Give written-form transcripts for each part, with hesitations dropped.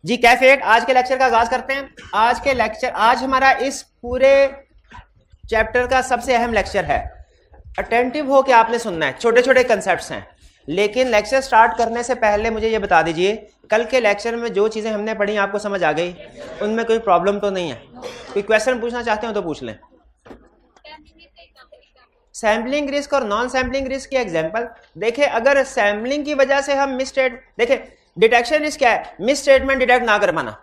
जी cafe 8 आज के lecture का आगाज करते हैं। आज हमारा इस पूरे चैप्टर का सबसे अहम लेक्चर है। अटेंटिव हो के आपने सुनना है, छोटे छोटे कंसेप्ट्स हैं, लेकिन लेक्चर स्टार्ट करने से पहले मुझे ये बता दीजिए कल के लेक्चर में जो चीज़ें हमने पढ़ी आपको समझ आ गई? उनमें कोई प्रॉब्लम तो नहीं है? कोई क्वेश्चन पूछना चाहते हो तो पूछ लें। सैम्पलिंग रिस्क और नॉन सैम्पलिंग रिस्क की एग्जांपल देखें। अगर सैम्पलिंग की वजह से हम देखें, डिटेक्शन रिस्क क्या है? मिस स्टेटमेंट डिटेक्ट ना कर पाना।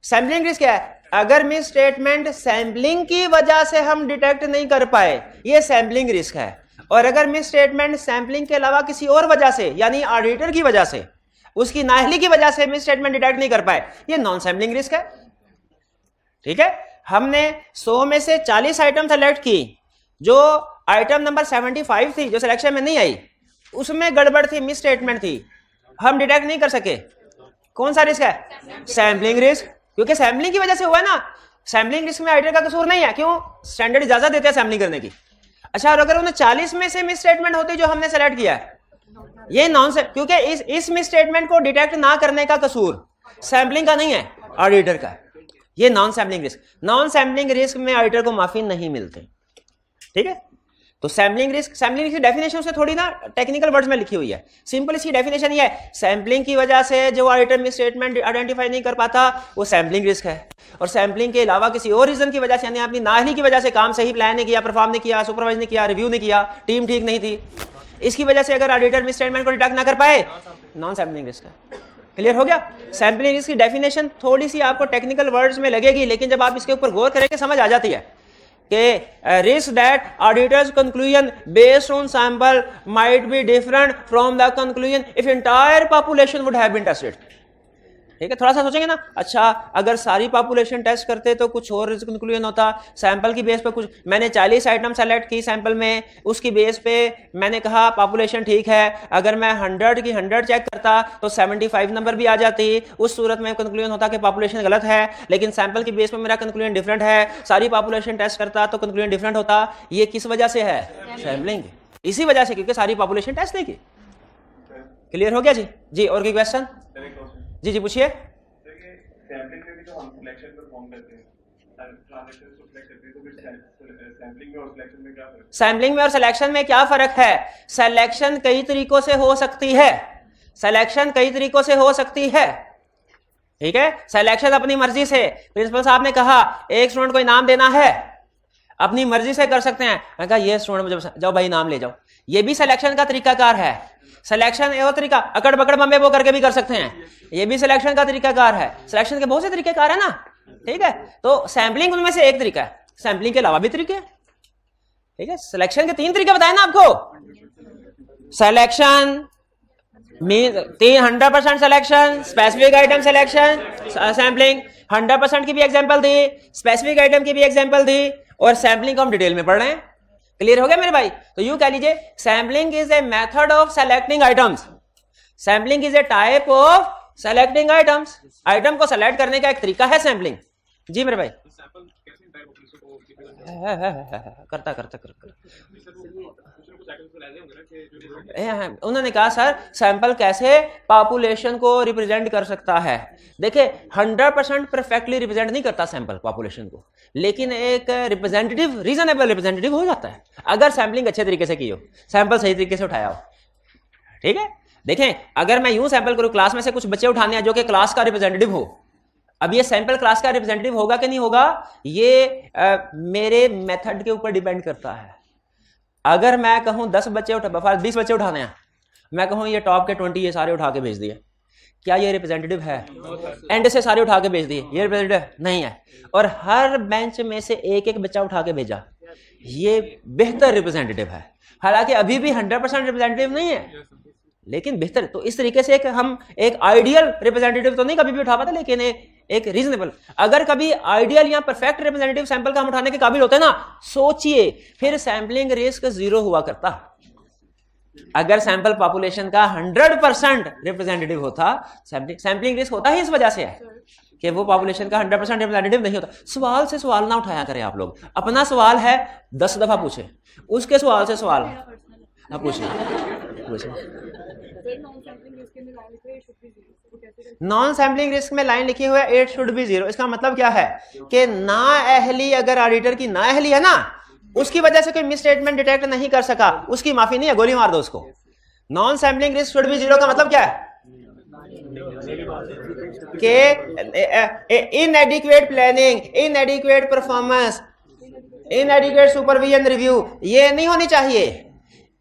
सैम्पलिंग रिस्क क्या है? अगर मिस स्टेटमेंट सैम्पलिंग की वजह से हम डिटेक्ट नहीं कर पाए, ये सैम्पलिंग रिस्क है। और अगर मिस स्टेटमेंट सैम्पलिंग के अलावा किसी और वजह से, यानी ऑडिटर की वजह से, उसकी नाअहली की वजह से मिस स्टेटमेंट डिटेक्ट नहीं कर पाए, ये नॉन सैम्पलिंग रिस्क है। ठीक है, हमने 100 में से 40 आइटम सेलेक्ट की, जो आइटम नंबर 75 थी जो सिलेक्शन में नहीं आई, उसमें गड़बड़ थी, मिस स्टेटमेंट थी, हम डिटेक्ट नहीं कर सके। कौन सा रिस्क है? सैम्पलिंग रिस्क, क्योंकि सैम्पलिंग की वजह से हुआ ना। सैम्पलिंग रिस्क में ऑडिटर का कसूर नहीं है, क्यों? स्टैंडर्ड इजाजत देते हैं सैम्पलिंग करने की। अच्छा, और अगर उन्हें 40 में से मिस स्टेटमेंट होती जो हमने सेलेक्ट किया है, ये नॉन, क्योंकि इस मिस स्टेटमेंट को डिटेक्ट ना करने का कसूर सैम्पलिंग का नहीं है, ऑडिटर का। ये non sampling risk. Non sampling risk में ऑडिटर को माफी नहीं मिलती। ठीक है, तो सैम्पलिंग रिस्क की डेफिनेशन से थोड़ी ना टेक्निकल वर्ड्स में लिखी हुई है। सिंपल इसकी डेफिनेशन ये है, सैम्पलिंग की वजह से जो ऑडिटर मिस स्टेटमेंट आइडेंटिफाई नहीं कर पाता, वो सैम्पलिंग रिस्क है। और सैम्पलिंग के अलावा किसी और रीजन की वजह से, यानी अपनी नाअहली की वजह से काम सही प्लान नहीं किया, परफॉर्म नहीं किया, सुपरवाइज नहीं किया, रिव्यू नहीं किया, टीम ठीक नहीं थी, इसकी वजह से अगर ऑडिटर मिस स्टेटमेंट को डिटेक्ट ना कर पाए, नॉन सैम्पलिंग रिस्क है। क्लियर हो गया? सैम्पलिंग रिस्क की डेफिनेशन थोड़ी सी आपको टेक्निकल वर्ड्स में लगेगी, लेकिन जब आप इसके ऊपर गौर करेंगे समझ आ जाती है कि risk that auditors conclusion based on sample might be different from the conclusion if entire population would have been tested. ठीक है, थोड़ा सा सोचेंगे ना, अच्छा अगर सारी पॉपुलेशन टेस्ट करते तो कुछ और कंक्लूजन होता, सैंपल की बेस पे कुछ। मैंने 40 आइटम सेलेक्ट की सैंपल में, उसकी बेस पे मैंने कहा पॉपुलेशन ठीक है। अगर मैं 100 की 100 चेक करता तो 75 नंबर भी आ जाती, उस सूरत में कंक्लूजन होता कि पॉपुलेशन गलत है, लेकिन सैंपल की बेस पे मेरा कंक्लूजन डिफरेंट है। सारी पॉपुलेशन टेस्ट करता तो कंक्लूजन डिफरेंट होता। ये किस वजह से है? सैंपलिंग। इसी वजह से, क्योंकि सारी पॉपुलेशन टेस्ट नहीं की। क्लियर हो गया जी? जी, और कोई क्वेश्चन? जी जी पूछिए। सैम्पलिंग में भी जो हम सिलेक्शन परफॉर्म करते हैं, ट्रांजैक्शंस को सिलेक्ट करते हैं, तो फिर सैम्पलिंग में और सिलेक्शन में क्या फर्क है? सैम्पलिंग में और सिलेक्शन में क्या फर्क है? सिलेक्शन कई तरीकों से हो सकती है। सिलेक्शन कई तरीकों से हो सकती है। ठीक है, सिलेक्शन अपनी मर्जी से, प्रिंसिपल साहब ने कहा एक स्टूडेंट को इनाम देना है, अपनी मर्जी से कर सकते हैं। मैं कहा ये स्टूडेंट मुझे जाओ भाई इनाम ले जाओ, ये भी सिलेक्शन का तरीकाकार है। सिलेक्शन एक तरीका, अकड़ बकड़ बम्बे वो करके भी कर सकते हैं, ये भी सिलेक्शन का तरीकाकार है। सिलेक्शन के बहुत से तरीकेकार है ना। ठीक है, तो सैम्पलिंग उनमें से एक तरीका है, सैम्पलिंग के अलावा भी तरीके हैं। ठीक है, सिलेक्शन के 3 तरीके बताए ना आपको। Selection mean 100% selection, specific item selection, sampling. 100% की भी एग्जांपल दी, स्पेसिफिक आइटम की भी एग्जांपल दी, और सैम्पलिंग को हम डिटेल में पढ़ रहे हैं। क्लियर हो गया मेरे भाई? तो यूं कह लीजिए, sampling is a method of selecting items. Sampling is a type of selecting items. Item को सेलेक्ट करने का एक तरीका है सैम्पलिंग। जी मेरे भाई। करता उन्होंने कहा सर सैंपल कैसे पॉपुलेशन को रिप्रेजेंट कर सकता है? देखिए 100% परफेक्टली रिप्रेजेंट नहीं करता सैंपल पॉपुलेशन को, लेकिन एक रिप्रेजेंटेटिव, रीजनेबल रिप्रेजेंटेटिव हो जाता है अगर सैंपलिंग अच्छे तरीके से की हो, सैंपल सही तरीके से उठाया हो। ठीक है, देखें अगर मैं यूं सैंपल करूं, क्लास में से कुछ बच्चे उठाने हैं जो कि क्लास का रिप्रेजेंटेटिव हो, अब ये सैंपल क्लास का रिप्रेजेंटेटिव होगा कि नहीं होगा, ये मेरे मेथड के ऊपर डिपेंड करता है। अगर मैं कहूं 10 बच्चे 20 बच्चे उठाने हैं, मैं कहूं ये टॉप के 20 ये सारे उठा के भेज दिए, क्या ये रिप्रेजेंटेटिव है? एंड से सारे उठा के भेज दिए, ये रिप्रेजेंटेटिव नहीं है। और हर बेंच में से एक एक बच्चा उठा के भेजा, ये बेहतर रिप्रेजेंटेटिव है। हालांकि अभी भी 100% रिप्रेजेंटेटिव नहीं है, लेकिन बेहतर। तो इस तरीके से हम एक आइडियल रिप्रेजेंटेटिव तो नहीं कभी भी उठा पाते, लेकिन एक रीजनेबल। अगर कभी आइडियल या परफेक्ट रिप्रेजेंटेटिव सैंपल का हम उठाने के काबिल होते हैं ना, सोचिए फिर सैंपलिंग रिस्क 0 हुआ करता। अगर सैंपल पॉपुलेशन का 100% रिप्रेजेंटेटिव होता, सैंपलिंग रिस्क होता ही इस वजह से है कि वो पॉपुलेशन का 100% रिप्रेजेंटेटिव नहीं होता। सवाल से सवाल ना उठाया करें आप लोग, अपना सवाल है 10 दफा पूछे, उसके सवाल से सवाल ना पूछे। नॉन सैम्पलिंग रिस्क में लाइन लिखी हुई है इट शुड बी 0। इसका मतलब क्या है कि नाअहली, अगर ऑडिटर की नाअहली है ना, उसकी वजह से कोई मिस स्टेटमेंट डिटेक्ट नहीं कर सका, उसकी माफी नहीं है, गोली मार दो उसको। Non sampling risk should be 0 का मतलब क्या है कि इनएडिक्वेट प्लानिंग, इनएडिक्वेट परफॉर्मेंस, इनएडिक्वेट सुपरविजन रिव्यू, ये नहीं होनी चाहिए,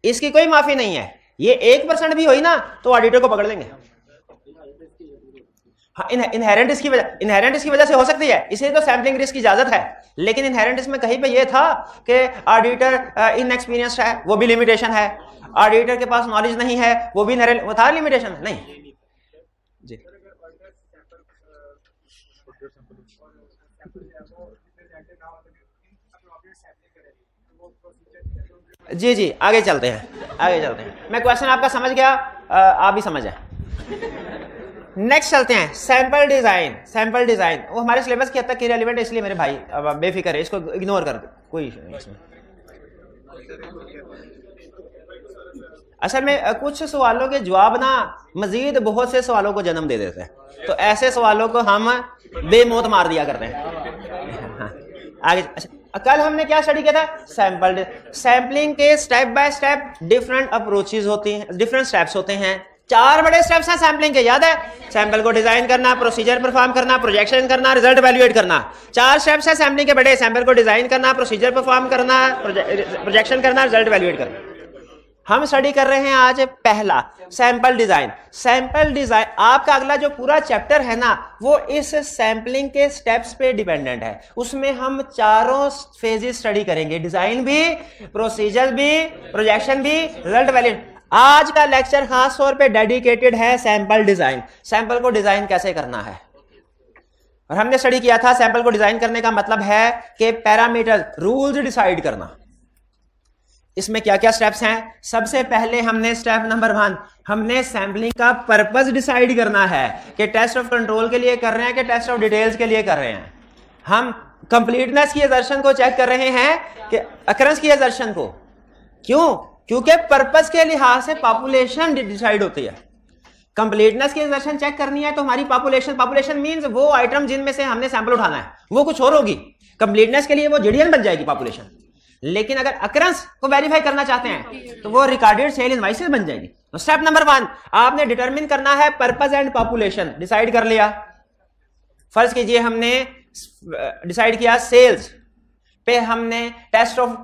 इसकी कोई माफी नहीं है। ये 1% भी हुई ना तो ऑडिटर को पकड़ लेंगे। हाँ, इनहेरेंट इसकी वजह से हो सकती है, इसलिए तो सैम्पलिंग रिस्क की इजाजत है। लेकिन इनहेरेंट इसमें कहीं पे ये था कि ऑडिटर इनएक्सपीरियंस्ड है, वो भी लिमिटेशन है। ऑडिटर के पास नॉलेज नहीं है, वो भी इनहेरेंट, वो था लिमिटेशन नहीं जी। जी जी आगे चलते हैं, आगे चलते हैं। मैं क्वेश्चन आपका समझ गया, आप भी समझ जाए। नेक्स्ट चलते हैं, सैंपल डिजाइन। सैंपल डिजाइन वो हमारे सिलेबस की हद तक रिलेवेंट है, इसलिए मेरे भाई अब बेफिक्र है, इसको इग्नोर कर दो, कोई इशू नहीं इसमें। असल में कुछ सवालों के जवाब ना मजीद बहुत से सवालों को जन्म दे देते हैं, तो ऐसे सवालों को हम बेमौत मार दिया करते हैं। आगे कल हमने क्या स्टडी किया था? सैंपल। सैंपलिंग के step by step different approaches होती हैं, डिफरेंट स्टेप्स होते हैं। 4 बड़े स्टेप्स हैं सैंपलिंग के, याद है? सैंपल को डिजाइन करना, प्रोसीजर परफॉर्म करना, प्रोजेक्शन करना, रिजल्ट वैल्यूएट करना। 4 स्टेप्स हैं सैंपलिंग के बड़े। सैंपल को डिजाइन करना, प्रोसीजर परफॉर्म करना, प्रोजेक्शन करना, रिजल्ट वैल्यूएट करना। हम स्टडी कर रहे हैं आज पहला, सैंपल डिजाइन। सैंपल डिजाइन आपका अगला जो पूरा चैप्टर है ना, वो इस सैंपलिंग के स्टेप्स पे डिपेंडेंट है। उसमें हम 4 फेजेस स्टडी करेंगे, डिजाइन भी, प्रोसीजर भी, प्रोजेक्शन भी, रिजल्ट वैल्यूएट। आज का लेक्चर खास तौर पे डेडिकेटेड है सैंपल डिजाइन। सैंपल को डिजाइन कैसे करना है, और हमने स्टडी किया था सैंपल को डिजाइन करने का मतलब है कि पैरामीटर, रूल्स डिसाइड करना। इसमें क्या क्या स्टेप्स हैं? सबसे पहले हमने स्टेप नंबर 1, हमने सैंपलिंग का पर्पस डिसाइड करना है कि टेस्ट ऑफ कंट्रोल के लिए कर रहे हैं कि टेस्ट ऑफ डिटेल्स के लिए कर रहे हैं। हम कंप्लीटनेस की असर्शन को चेक कर रहे हैं कि अकरेंस की असर्शन को। क्यों? क्योंकि पर्पस के लिहाज से पॉपुलेशन डिसाइड होती है। कंप्लीटनेस की असर्शन चेक करनी है तो हमारी पॉपुलेशन मींस वो आइटम जिनमें से हमने सैंपल उठाना है, वो कुछ और होगी। कंप्लीटनेस के लिए वो जीडीएन बन जाएगी पॉपुलेशन। लेकिन अगर अकरेंस को वेरीफाई करना चाहते हैं तो वो रिकॉर्डेड सेल इनवॉइसेस बन जाएगी। तो स्टेप नंबर 1 आपने डिटरमिन करना है पर्पस एंड पॉपुलेशन। डिसाइड कर लिया। फर्ज कीजिए हमने डिसाइड किया सेल्स पे हमने टेस्ट ऑफ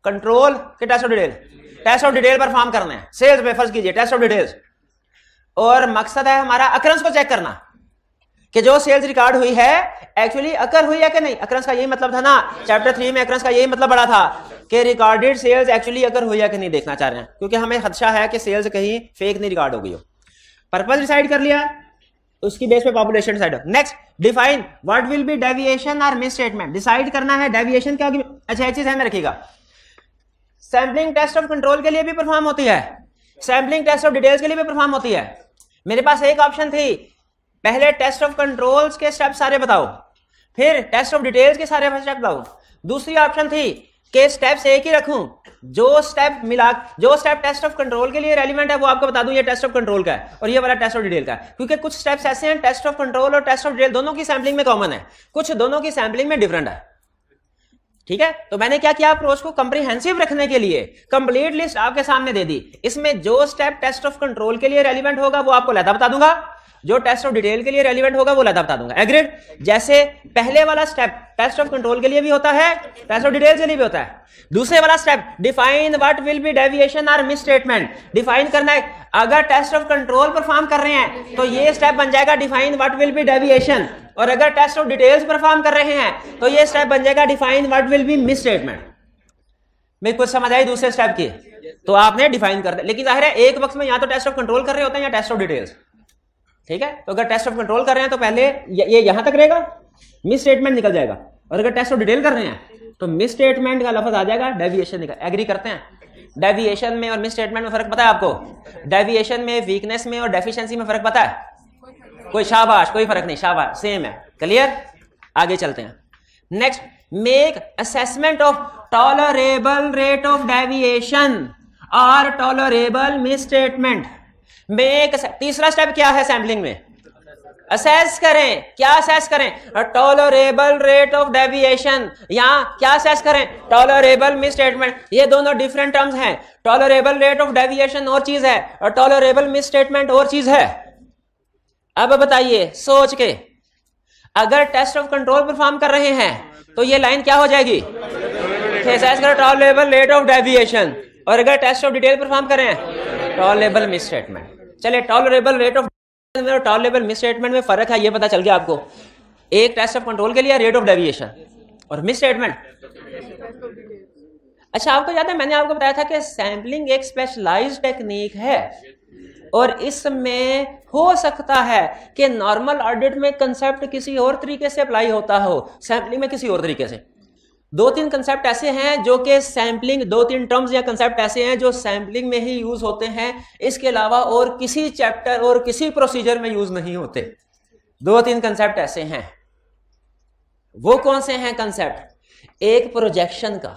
कंट्रोल के टेस्ट ऑफ डिटेल परफॉर्म करना है। सेल्स पे फर्ज कीजिए टेस्ट ऑफ डिटेल्स, और मकसद है हमारा अकरेंस को चेक करना कि जो सेल्स रिकॉर्ड हुई है एक्चुअली अकर हुई है कि नहीं। अकरेंस का यही मतलब था ना, चैप्टर 3 में अकरेंस का यही मतलब बड़ा था कि रिकॉर्डेड सेल्स एक्चुअली अकर हुई है कि नहीं देखना चाह रहे हैं, क्योंकि हमें खदशा है कि सेल्स कहीं फेक नहीं रिकॉर्ड हो गई हो। पर्पस डिसाइड कर लिया, उसकी बेस पे population decide. Next define what will be deviation और मिस स्टेटमेंट। डिसाइड करना है डेविएशन क्या। अच्छा एक चीज है में रखिएगा, सैंपलिंग टेस्ट ऑफ कंट्रोल के लिए भी परफॉर्म होती है, सैंपलिंग टेस्ट ऑफ डिटेल्स के लिए भी परफॉर्म होती है। मेरे पास एक ऑप्शन थी, पहले टेस्ट ऑफ कंट्रोल्स के स्टेप सारे बताओ, फिर टेस्ट ऑफ डिटेल्स के सारे स्टेप बताओ। दूसरी ऑप्शन थी कि स्टेप्स एक ही रखूं, जो स्टेप टेस्ट ऑफ कंट्रोल के लिए रेलिवेंट है वो आपको बता दूं, ये टेस्ट ऑफ कंट्रोल का है और ये वाला टेस्ट ऑफ डिटेल का है। क्योंकि कुछ स्टेप्स ऐसे हैं टेस्ट ऑफ कंट्रोल और टेस्ट ऑफ डिटेल दोनों की सैंपलिंग में कॉमन है, कुछ दोनों की सैंपलिंग में डिफरेंट है। ठीक है, तो मैंने क्या किया, अप्रोच को कंप्रीहेंसिव रखने के लिए कंप्लीट लिस्ट आपके सामने दे दी। इसमें जो स्टेप टेस्ट ऑफ कंट्रोल के लिए रेलिवेंट होगा वो आपको लहदा बता दूंगा, जो टेस्ट ऑफ डिटेल के लिए रेलिवेंट होगा वो लहदा बता दूंगा। एग्रीड? जैसे पहले वाला स्टेप टेस्ट ऑफ कंट्रोल के लिए भी होता है, टेस्ट ऑफ डिटेल के लिए भी होता है। दूसरे वाला step define what will be deviation और मिस स्टेटमेंट। डिफाइन करना है, अगर टेस्ट ऑफ कंट्रोल परफॉर्म कर रहे हैं तो ये स्टेप बन जाएगा define what will be deviation, और अगर टेस्ट ऑफ डिटेल्स परफॉर्म कर रहे हैं तो ये स्टेप बन जाएगा define what will be miss statement. मेरे कुछ समझ आई दूसरे स्टेप की? तो आपने डिफाइन कर दिया, लेकिन जाहिर है एक वक्त में या तो टेस्ट ऑफ कंट्रोल कर रहे होते हैं या टेस्ट ऑफ डिटेल्स। ठीक है, तो अगर टेस्ट ऑफ कंट्रोल कर रहे हैं तो पहले ये यहां तक रहेगा, मिस स्टेटमेंट निकल जाएगा, और अगर टेस्ट ऑफ डिटेल कर रहे हैं तो मिस स्टेटमेंट का लफ्ज आ जाएगा, डेविएशन निकल। एग्री करते हैं? डेविएशन में और मिस स्टेटमेंट में फर्क पता है आपको? डेविएशन में, वीकनेस में और डेफिशिएंसी में फर्क पता है? कोई शाबाश, कोई फर्क नहीं, शाबाश, सेम है। क्लियर? आगे चलते हैं। Next, make assessment of tolerable rate of deviation और टॉलरेबल मिस स्टेटमेंट। मेक, तीसरा स्टेप क्या है सैम्पलिंग में? असेस करें। क्या असेस करें? Tolerable rate of deviation. यहां क्या असेस करें? Tolerable misstatement. ये दोनों डिफरेंट टर्म्स हैं। टॉलरेबल रेट ऑफ डेविएशन और चीज है और टॉलरेबल मिसस्टेटमेंट और चीज है। अब बताइए सोच के, अगर टेस्ट ऑफ कंट्रोल परफॉर्म कर रहे हैं तो ये लाइन क्या हो जाएगी? असेस करें टॉलरेबल रेट ऑफ डेविएशन, और अगर टेस्ट ऑफ डिटेल परफॉर्म करें टॉलरेबल मिसस्टेटमेंट। चलिए टॉलरेबल रेट ऑफ और टॉलरेबल मिसस्टेटमेंट में फर्क है, ये पता चल गया आपको। एक टेस्ट ऑफ कंट्रोल के लिए रेट ऑफ डेविएशन और मिसस्टेटमेंट। अच्छा, आपको याद है मैंने आपको बताया था कि सैम्पलिंग एक स्पेशलाइज्ड टेक्निक है और इसमें हो सकता है कि नॉर्मल ऑडिट में कंसेप्ट किसी और तरीके से अप्लाई होता हो, सैम्पलिंग में किसी और तरीके से। दो तीन कंसेप्ट ऐसे हैं जो कि सैम्पलिंग, दो तीन टर्म्स या कंसेप्ट ऐसे हैं जो सैम्पलिंग में ही यूज होते हैं, इसके अलावा और किसी चैप्टर और किसी प्रोसीजर में यूज नहीं होते। दो तीन कंसेप्ट ऐसे हैं। वो कौन से हैं कंसेप्ट? एक प्रोजेक्शन का।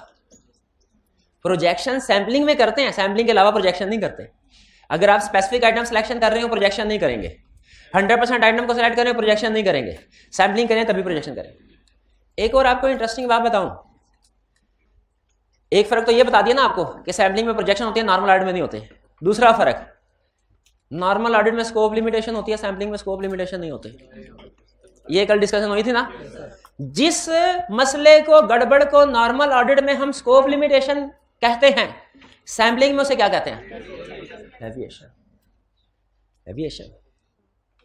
प्रोजेक्शन सैम्पलिंग में करते हैं, सैम्पलिंग के अलावा प्रोजेक्शन नहीं करते। अगर आप स्पेसिफिक आइटम सिलेक्शन कर रहे हो प्रोजेक्शन नहीं करेंगे। 100% आइटम को सिलेक्ट करें प्रोजेक्शन नहीं करेंगे। सैम्पलिंग करें तभी प्रोजेक्शन करें। एक और आपको इंटरेस्टिंग बात बताऊं, एक फर्क तो ये बता दिया ना आपको कि सैम्पलिंग में प्रोजेक्शन होती है, नॉर्मल ऑडिट में नहीं होते। दूसरा फर्क, नॉर्मल ऑडिट में स्कोप लिमिटेशन होती है, सैम्पलिंग में स्कोप लिमिटेशन नहीं होती। ये कल डिस्कशन हुई थी ना। जिस मसले को, गड़बड़ को नॉर्मल ऑडिट में हम स्कोप लिमिटेशन कहते हैं, सैम्पलिंग में उसे क्या कहते हैं? डेविएशन। डेविएशन,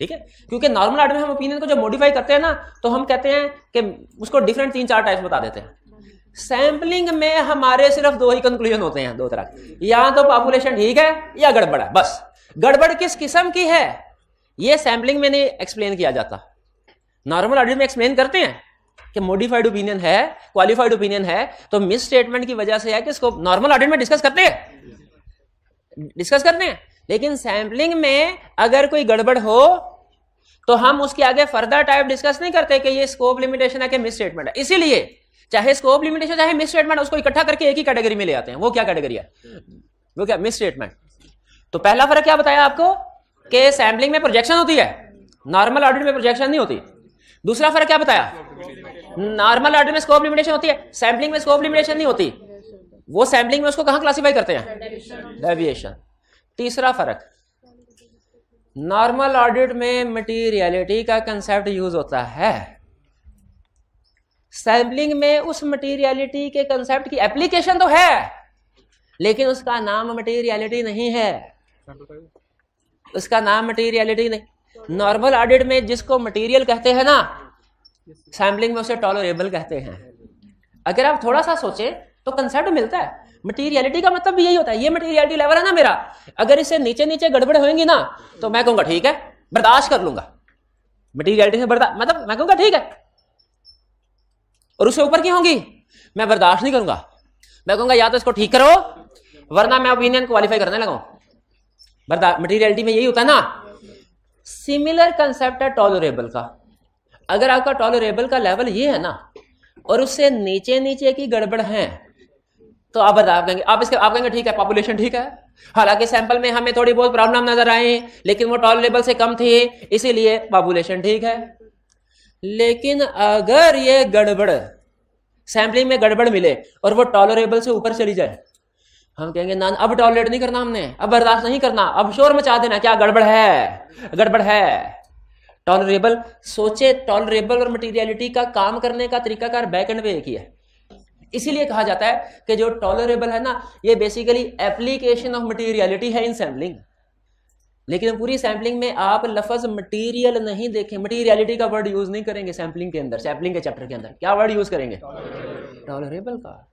ठीक है। क्योंकि नॉर्मल ऑडिट में हम ओपिनियन को जब मॉडिफाई करते हैं ना तो हम कहते हैं कि उसको डिफरेंट 3-4 टाइप्स बता देते हैं। सैम्पलिंग में हमारे सिर्फ दो ही कंक्लूजन होते हैं, दो तरह, या तो पॉपुलेशन ठीक है या गड़बड़ है। बस गड़बड़ किस किस्म की है ये सैम्पलिंग में नहीं एक्सप्लेन किया जाता। नॉर्मल ऑडिट में एक्सप्लेन करते हैं कि मॉडिफाइड ओपिनियन है, क्वालिफाइड ओपिनियन है, तो मिस स्टेटमेंट की वजह से है कि इसको नॉर्मल ऑडिट में डिस्कस करते हैं। लेकिन सैम्पलिंग में अगर कोई गड़बड़ हो तो हम उसके आगे फर्दर टाइप डिस्कस नहीं करते कि ये स्कोप लिमिटेशन है कि मिस स्टेटमेंट है। इसीलिए चाहे स्कोप लिमिटेशन चाहे मिस स्टेटमेंट, उसको इकट्ठा करके एक ही कैटेगरी में ले आते हैं। वो क्या कैटेगरी है? वो क्या? Miss statement. तो पहला फर्क क्या बताया आपको कि सैम्पलिंग में प्रोजेक्शन होती है, नॉर्मल ऑडिट में प्रोजेक्शन नहीं होती। दूसरा फर्क क्या बताया? नॉर्मल ऑडिट में स्कोप लिमिटेशन होती है, सैम्पलिंग में स्कोप लिमिटेशन नहीं होती। वो सैम्पलिंग में उसको कहां क्लासिफाई करते हैं? डेविएशन। तीसरा फर्क, नॉर्मल ऑडिट में मटीरियलिटी का कंसेप्ट यूज होता है, सैम्पलिंग में उस मटीरियलिटी के कंसेप्ट की एप्लीकेशन तो है लेकिन उसका नाम मटीरियलिटी नहीं है। उसका नाम मटीरियलिटी नहीं। नॉर्मल ऑडिट में जिसको मटीरियल कहते हैं ना, सैम्पलिंग में उसे टॉलरेबल कहते हैं। अगर आप थोड़ा सा सोचें तो कंसेप्ट मिलता है। मटीरियलिटी का मतलब भी यही होता है, ये मटीरियलिटी लेवल है ना मेरा, अगर इससे नीचे नीचे गड़बड़ होंगी ना तो मैं कहूंगा ठीक है, बर्दाश्त कर लूंगा। मटीरियलिटी से बर्दाश्त मतलब मैं कहूंगा ठीक है, और उससे ऊपर की होंगी मैं बर्दाश्त नहीं करूंगा। मैं कहूंगा या तो इसको ठीक करो वरना मैं ओपिनियन क्वालिफाई करने लगा। मटीरियलिटी में यही होता है ना। सिमिलर कंसेप्ट है टॉलरेबल का। अगर आपका टॉलरेबल का लेवल ये है ना और उससे नीचे नीचे की गड़बड़ है तो आप कहेंगे, आप कहेंगे ठीक है, पॉपुलेशन ठीक है, हालांकि सैंपल में हमें थोड़ी बहुत प्रॉब्लम नजर आए लेकिन वो टॉलरेबल से कम थी इसीलिए पॉपुलेशन ठीक है। लेकिन अगर ये गड़बड़ सैंपलिंग में गड़बड़ मिले और वो टॉलरेबल से ऊपर चली जाए, हम कहेंगे ना अब टॉलरेट नहीं करना हमने, अब बर्दाश्त नहीं करना, अब शोर मचा देना, क्या गड़बड़ है, गड़बड़ है। टॉलरेबल, सोचे टॉलरेबल और मटीरियलिटी का काम करने का तरीकाकार बैक एंड पे एक ही है। इसीलिए कहा जाता है कि जो टॉलरेबल है ना ये बेसिकली एप्लीकेशन ऑफ मटीरियलिटी है इन सैम्पलिंग। लेकिन पूरी सैम्पलिंग में आप लफ्ज मटीरियल नहीं देखें, मटीरियलिटी का वर्ड यूज नहीं करेंगे सैम्पलिंग के अंदर। सैम्पलिंग के चैप्टर के अंदर क्या वर्ड यूज करेंगे? टॉलरेबल का।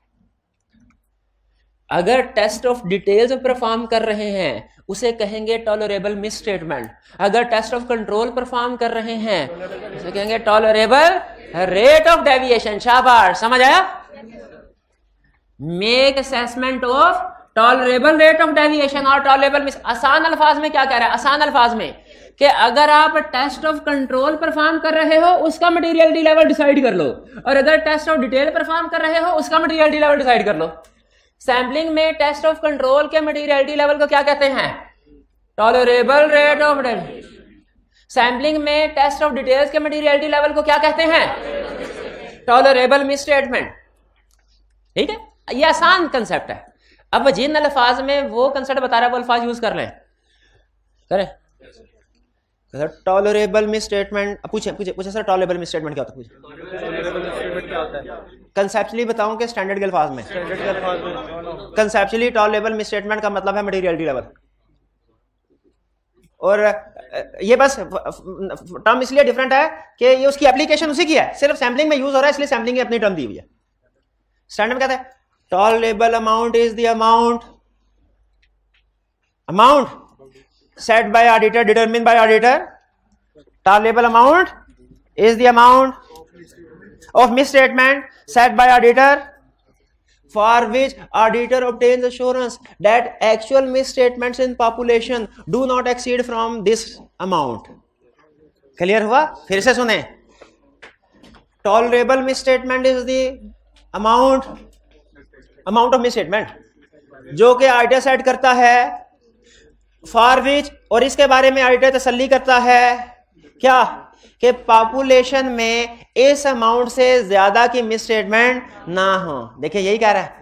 अगर टेस्ट ऑफ डिटेल्स परफॉर्म कर रहे हैं उसे कहेंगे टॉलरेबल मिस स्टेटमेंट। अगर टेस्ट ऑफ कंट्रोल परफॉर्म कर रहे हैं उसे कहेंगे टॉलरेबल रेट ऑफ डेविएशन। शाबाश, समझ आया? Make assessment of tolerable rate of deviation और टॉलरेबल मिस। आसान अल्फाज में क्या कह रहा है? आसान अल्फाज में कि अगर आप टेस्ट ऑफ कंट्रोल परफॉर्म कर रहे हो उसका मटीरियलिटी लेवल डिसाइड कर लो, और अगर टेस्ट ऑफ डिटेल परफॉर्म कर रहे हो उसका मटीरियलिटी लेवल डिसाइड कर लो। सैम्पलिंग में टेस्ट ऑफ कंट्रोल के मटीरियलिटी लेवल को क्या कहते हैं? Tolerable rate of deviation. Sampling में टेस्ट ऑफ डिटेल्स के मटेरियलिटी लेवल को क्या कहते हैं? Tolerable misstatement. ठीक है, ये आसान कंसेप्ट है। अब जिन अल्फाज में वो कंसेप्ट बता रहा है वो अल्फाज यूज कर लें, करें। टॉलरेबल मिसस्टेटमेंट, पूछे सर टॉलरेबल मिसस्टेटमेंट क्या होता है? कंसेप्चुअली बताऊं कि स्टैंडर्ड के अल्फाज में? कंसेप्चुअली टॉलरेबल मिसस्टेटमेंट का मतलब है मटेरियलिटी लेवल, और ये बस टर्म इसलिए डिफरेंट है कि ये उसकी एप्लीकेशन उसी की है, सिर्फ सैम्पलिंग में यूज हो रहा है, इसलिए सैम्पलिंग की अपनी टर्म दी हुई है। स्टैंडर्ड में कहते हैं tolerable amount is the amount set by auditor, determined by auditor. Tolerable amount is the amount of misstatement set by auditor for which auditor obtains assurance that actual misstatements in population do not exceed from this amount. Clear हुआ? फिर से सुने। Tolerable misstatement is the amount of misstatement जो कि auditor set करता है for which, और इसके बारे में ऑडिटर तसल्ली करता है क्या कि पॉपुलेशन में इस अमाउंट से ज्यादा की मिसस्टेटमेंट ना हो। देखिए यही कह रहा है।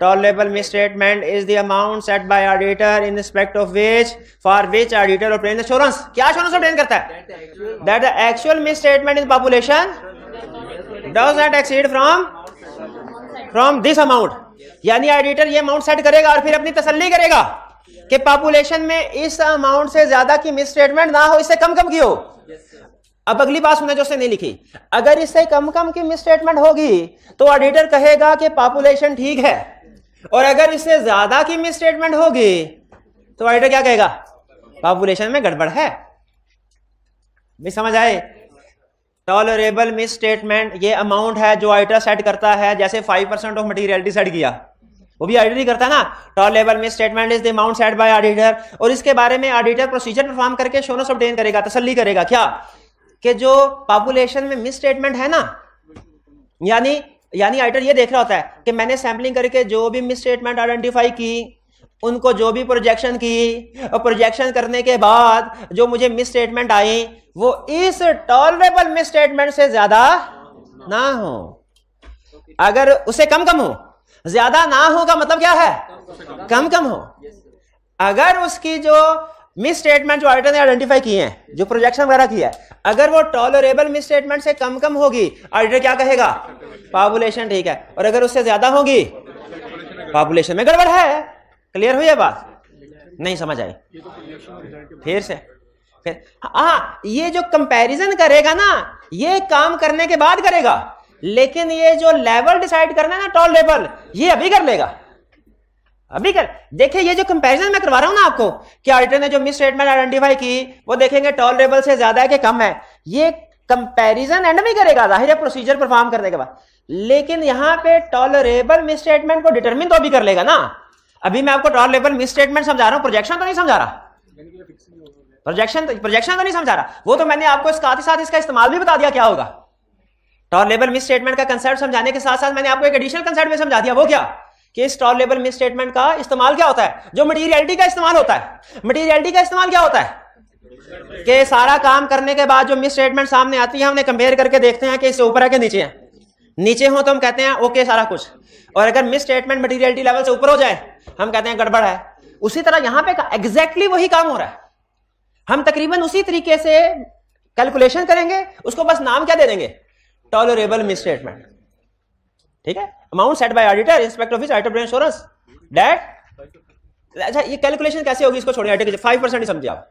Tolerable misstatement is the amount set bye auditor in respect of which for which auditor obtain assurance. क्या एश्योरेंस ऑब्टेन करता है? That the actual misstatement in population does not exceed from this amount. यानी auditor ये amount set करेगा और फिर अपनी तसल्ली करेगा कि पॉपुलेशन में इस अमाउंट से ज्यादा की मिसस्टेटमेंट ना हो, इससे कम की हो। अब अगली बात सुने जो उसने नहीं लिखी, अगर इससे कम की मिसस्टेटमेंट होगी तो ऑडिटर कहेगा कि पॉपुलेशन ठीक है, और अगर इससे ज्यादा की मिसस्टेटमेंट होगी तो ऑडिटर क्या कहेगा? पॉपुलेशन में गड़बड़ है। भी समझ आए? टॉलरेबल मिसस्टेटमेंट ये अमाउंट है जो ऑडिटर सेट करता है, जैसे 5% ऑफ मटेरियलिटी सेट किया, वो भी ऑडिटर ही करता है ना। Tolerable misstatement is the amount set bye auditor, और इसके बारे में ऑडिटर प्रोसीजर परफॉर्म करके एश्योरेंस ऑब्टेन करेगा, तसल्ली करेगा क्या कि जो पॉपुलेशन में मिसस्टेटमेंट है ना, यानी ऑडिटर ये देख रहा होता है कि मैंने सैंपलिंग करके जो भी मिसस्टेटमेंट आइडेंटिफाई की, उनको जो भी प्रोजेक्शन की, और प्रोजेक्शन करने के बाद जो मुझे मिसस्टेटमेंट आई वो इस टॉलरेबल मिसस्टेटमेंट से ज्यादा ना हो। अगर उससे कम हो, ज्यादा ना हो का मतलब क्या है? कम हो। अगर उसकी जो मिसस्टेटमेंट जो ऑडिटर ने आइडेंटिफाई किए हैं, जो प्रोजेक्शन वगैरह की है, अगर वो टॉलरेबल मिसस्टेटमेंट से कम होगी, ऑडिटर क्या कहेगा? पॉपुलेशन ठीक है। और अगर उससे ज्यादा होगी, पॉपुलेशन में गड़बड़ है। क्लियर हुई है बात? नहीं समझ आई? फिर से ये जो कंपैरिजन करेगा ना, ये काम करने के बाद करेगा, लेकिन ये जो लेवल डिसाइड करना है ना टॉलरेबल, ये अभी कर लेगा, अभी कर। देखिए ये जो कंपैरिजन मैं करवा रहा हूं ना आपको कि ऑडिटर ने जो मिसस्टेटमेंट आइडेंटिफाई की वो देखेंगे टॉलरेबल से ज्यादा है कि कम है, ये कंपैरिजन एंड में करेगा, जाहिर है प्रोसीजर परफॉर्म करने के बाद। लेकिन यहां पे टॉलरेबल मिसस्टेटमेंट को डिटरमिन तो अभी कर लेगा ना। अभी मैं आपको टॉलरेबल मिसस्टेटमेंट समझा रहा हूं, प्रोजेक्शन तो नहीं समझा रहा, प्रोजेक्शन तो नहीं समझा रहा। वो तो मैंने आपको साथ ही साथ इसका इस्तेमाल भी बता दिया क्या होगा। टॉलरेबल मिसस्टेटमेंट का कंसेप्ट समझाने के साथ साथ मैंने आपको एक एडिशनल कंसेप्ट भी समझा दिया। वो क्या कि इस टॉलरेबल मिसस्टेटमेंट का इस्तेमाल क्या होता है? जो मटेरियलिटी का इस्तेमाल होता है। मटेरियलिटी का इस्तेमाल क्या होता है कि सारा काम करने के बाद जो मिसस्टेटमेंट सामने आती है, हमने कंपेयर करके देखते हैं कि इससे ऊपर है कि नीचे है। नीचे हो तो हम कहते हैं ओके सारा कुछ, और अगर मिसस्टेटमेंट मटेरियलिटी लेवल से ऊपर हो जाए हम कहते हैं गड़बड़ है। उसी तरह यहां पे एग्जैक्टली वही काम हो रहा है। हम तकरीबन उसी तरीके से कैलकुलेशन करेंगे, उसको बस नाम क्या दे देंगे? Tolerable misstatement. ठीक है, amount set bye auditor in respect of which auditor obtain assurance that. अच्छा ये कैलकुलेशन कैसे होगी इसको छोड़िए, ऑडिटर 5% ही समझिए आप।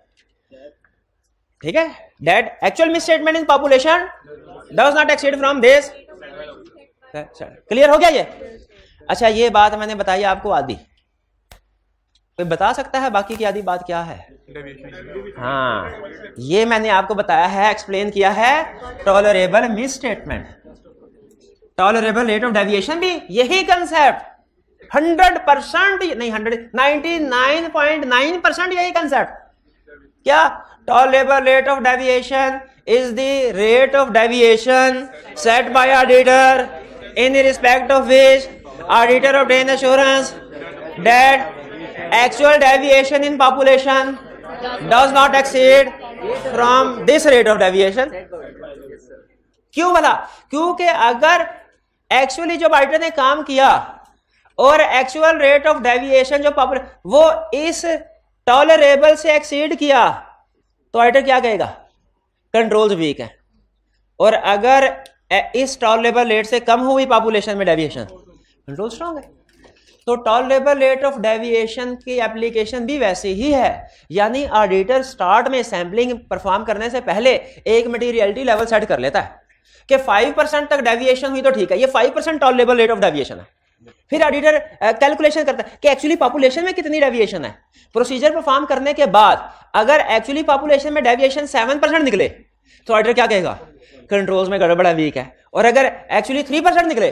ठीक है, that actual misstatement in population does not exceed from this. Clear हो गया ये? अच्छा ये बात मैंने बताई आपको आधी, कोई बता सकता है बाकी की आधी बात क्या है? हाँ ये मैंने आपको बताया है, एक्सप्लेन किया है tolerable misstatement, tolerable rate of deviation भी यही कंसेप्ट 100% नहीं 99.9% यही कंसेप्ट। क्या? Tolerable rate of deviation is the rate of deviation set bye auditor in respect of which auditor obtain assurance that actual deviation in population does not exceed from this rate of deviation. क्यों भला? क्योंकि अगर actually जो auditor ने काम किया और actual rate of deviation जो वो इस टॉलरेबल से एक्सीड किया तो ऑडिटर क्या कहेगा? कंट्रोल्स वीक है। और अगर इस टॉलरेबल रेट से कम हुई पॉपुलेशन में डेविएशन, कंट्रोल स्ट्रांग है। तो टॉलरेबल रेट ऑफ डेविएशन की एप्लीकेशन भी वैसी ही है, यानी ऑडिटर स्टार्ट में सैंपलिंग परफॉर्म करने से पहले एक मटेरियलिटी लेवल सेट कर लेता है कि 5% तक डेविएशन हुई तो ठीक है, ये 5% टॉलरेबल रेट ऑफ डेविएशन है। फिर ऑडिटर कैलकुलेशन करता है कि एक्चुअली पॉपुलेशन में कितनी डेविएशन है। प्रोसीजर परफॉर्म करने के बाद अगर एक्चुअली पॉपुलेशन में डेविएशन 7% निकले तो ऑडिटर क्या कहेगा? कंट्रोल्स में गड़बड़ वीक है। और अगर एक्चुअली 3% निकले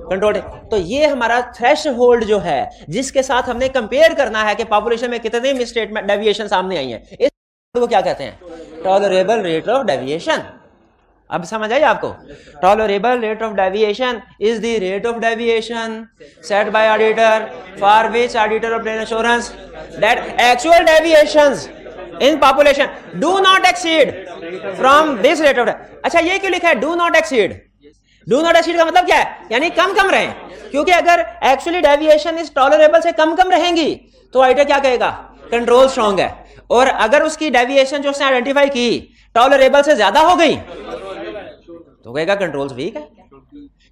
कंट्रोल। तो ये हमारा थ्रेशहोल्ड जो है जिसके साथ हमने कंपेयर करना है कि पॉपुलेशन में कितने मिसस्टेटमेंट डेविएशन सामने आई है, इसको क्या कहते हैं? Tolerable rate of deviation. अब समझ आई आपको? Tolerable rate of deviation is the rate of deviation set bye auditor for which auditor obtain assurance that actual deviations in population do not exceed from this rate of. अच्छा, ये क्यों लिखा है do not exceed? Do not exceed का मतलब क्या है? यानी कम कम रहे। क्योंकि अगर एक्चुअली डेविएशन इस टॉलरेबल से कम कम रहेंगी तो ऑडिटर क्या कहेगा? कंट्रोल स्ट्रांग है। और अगर उसकी डेविएशन जो उसने आइडेंटिफाई की टॉलरेबल से ज्यादा हो गई तो कहेगा कंट्रोल्स वीक है।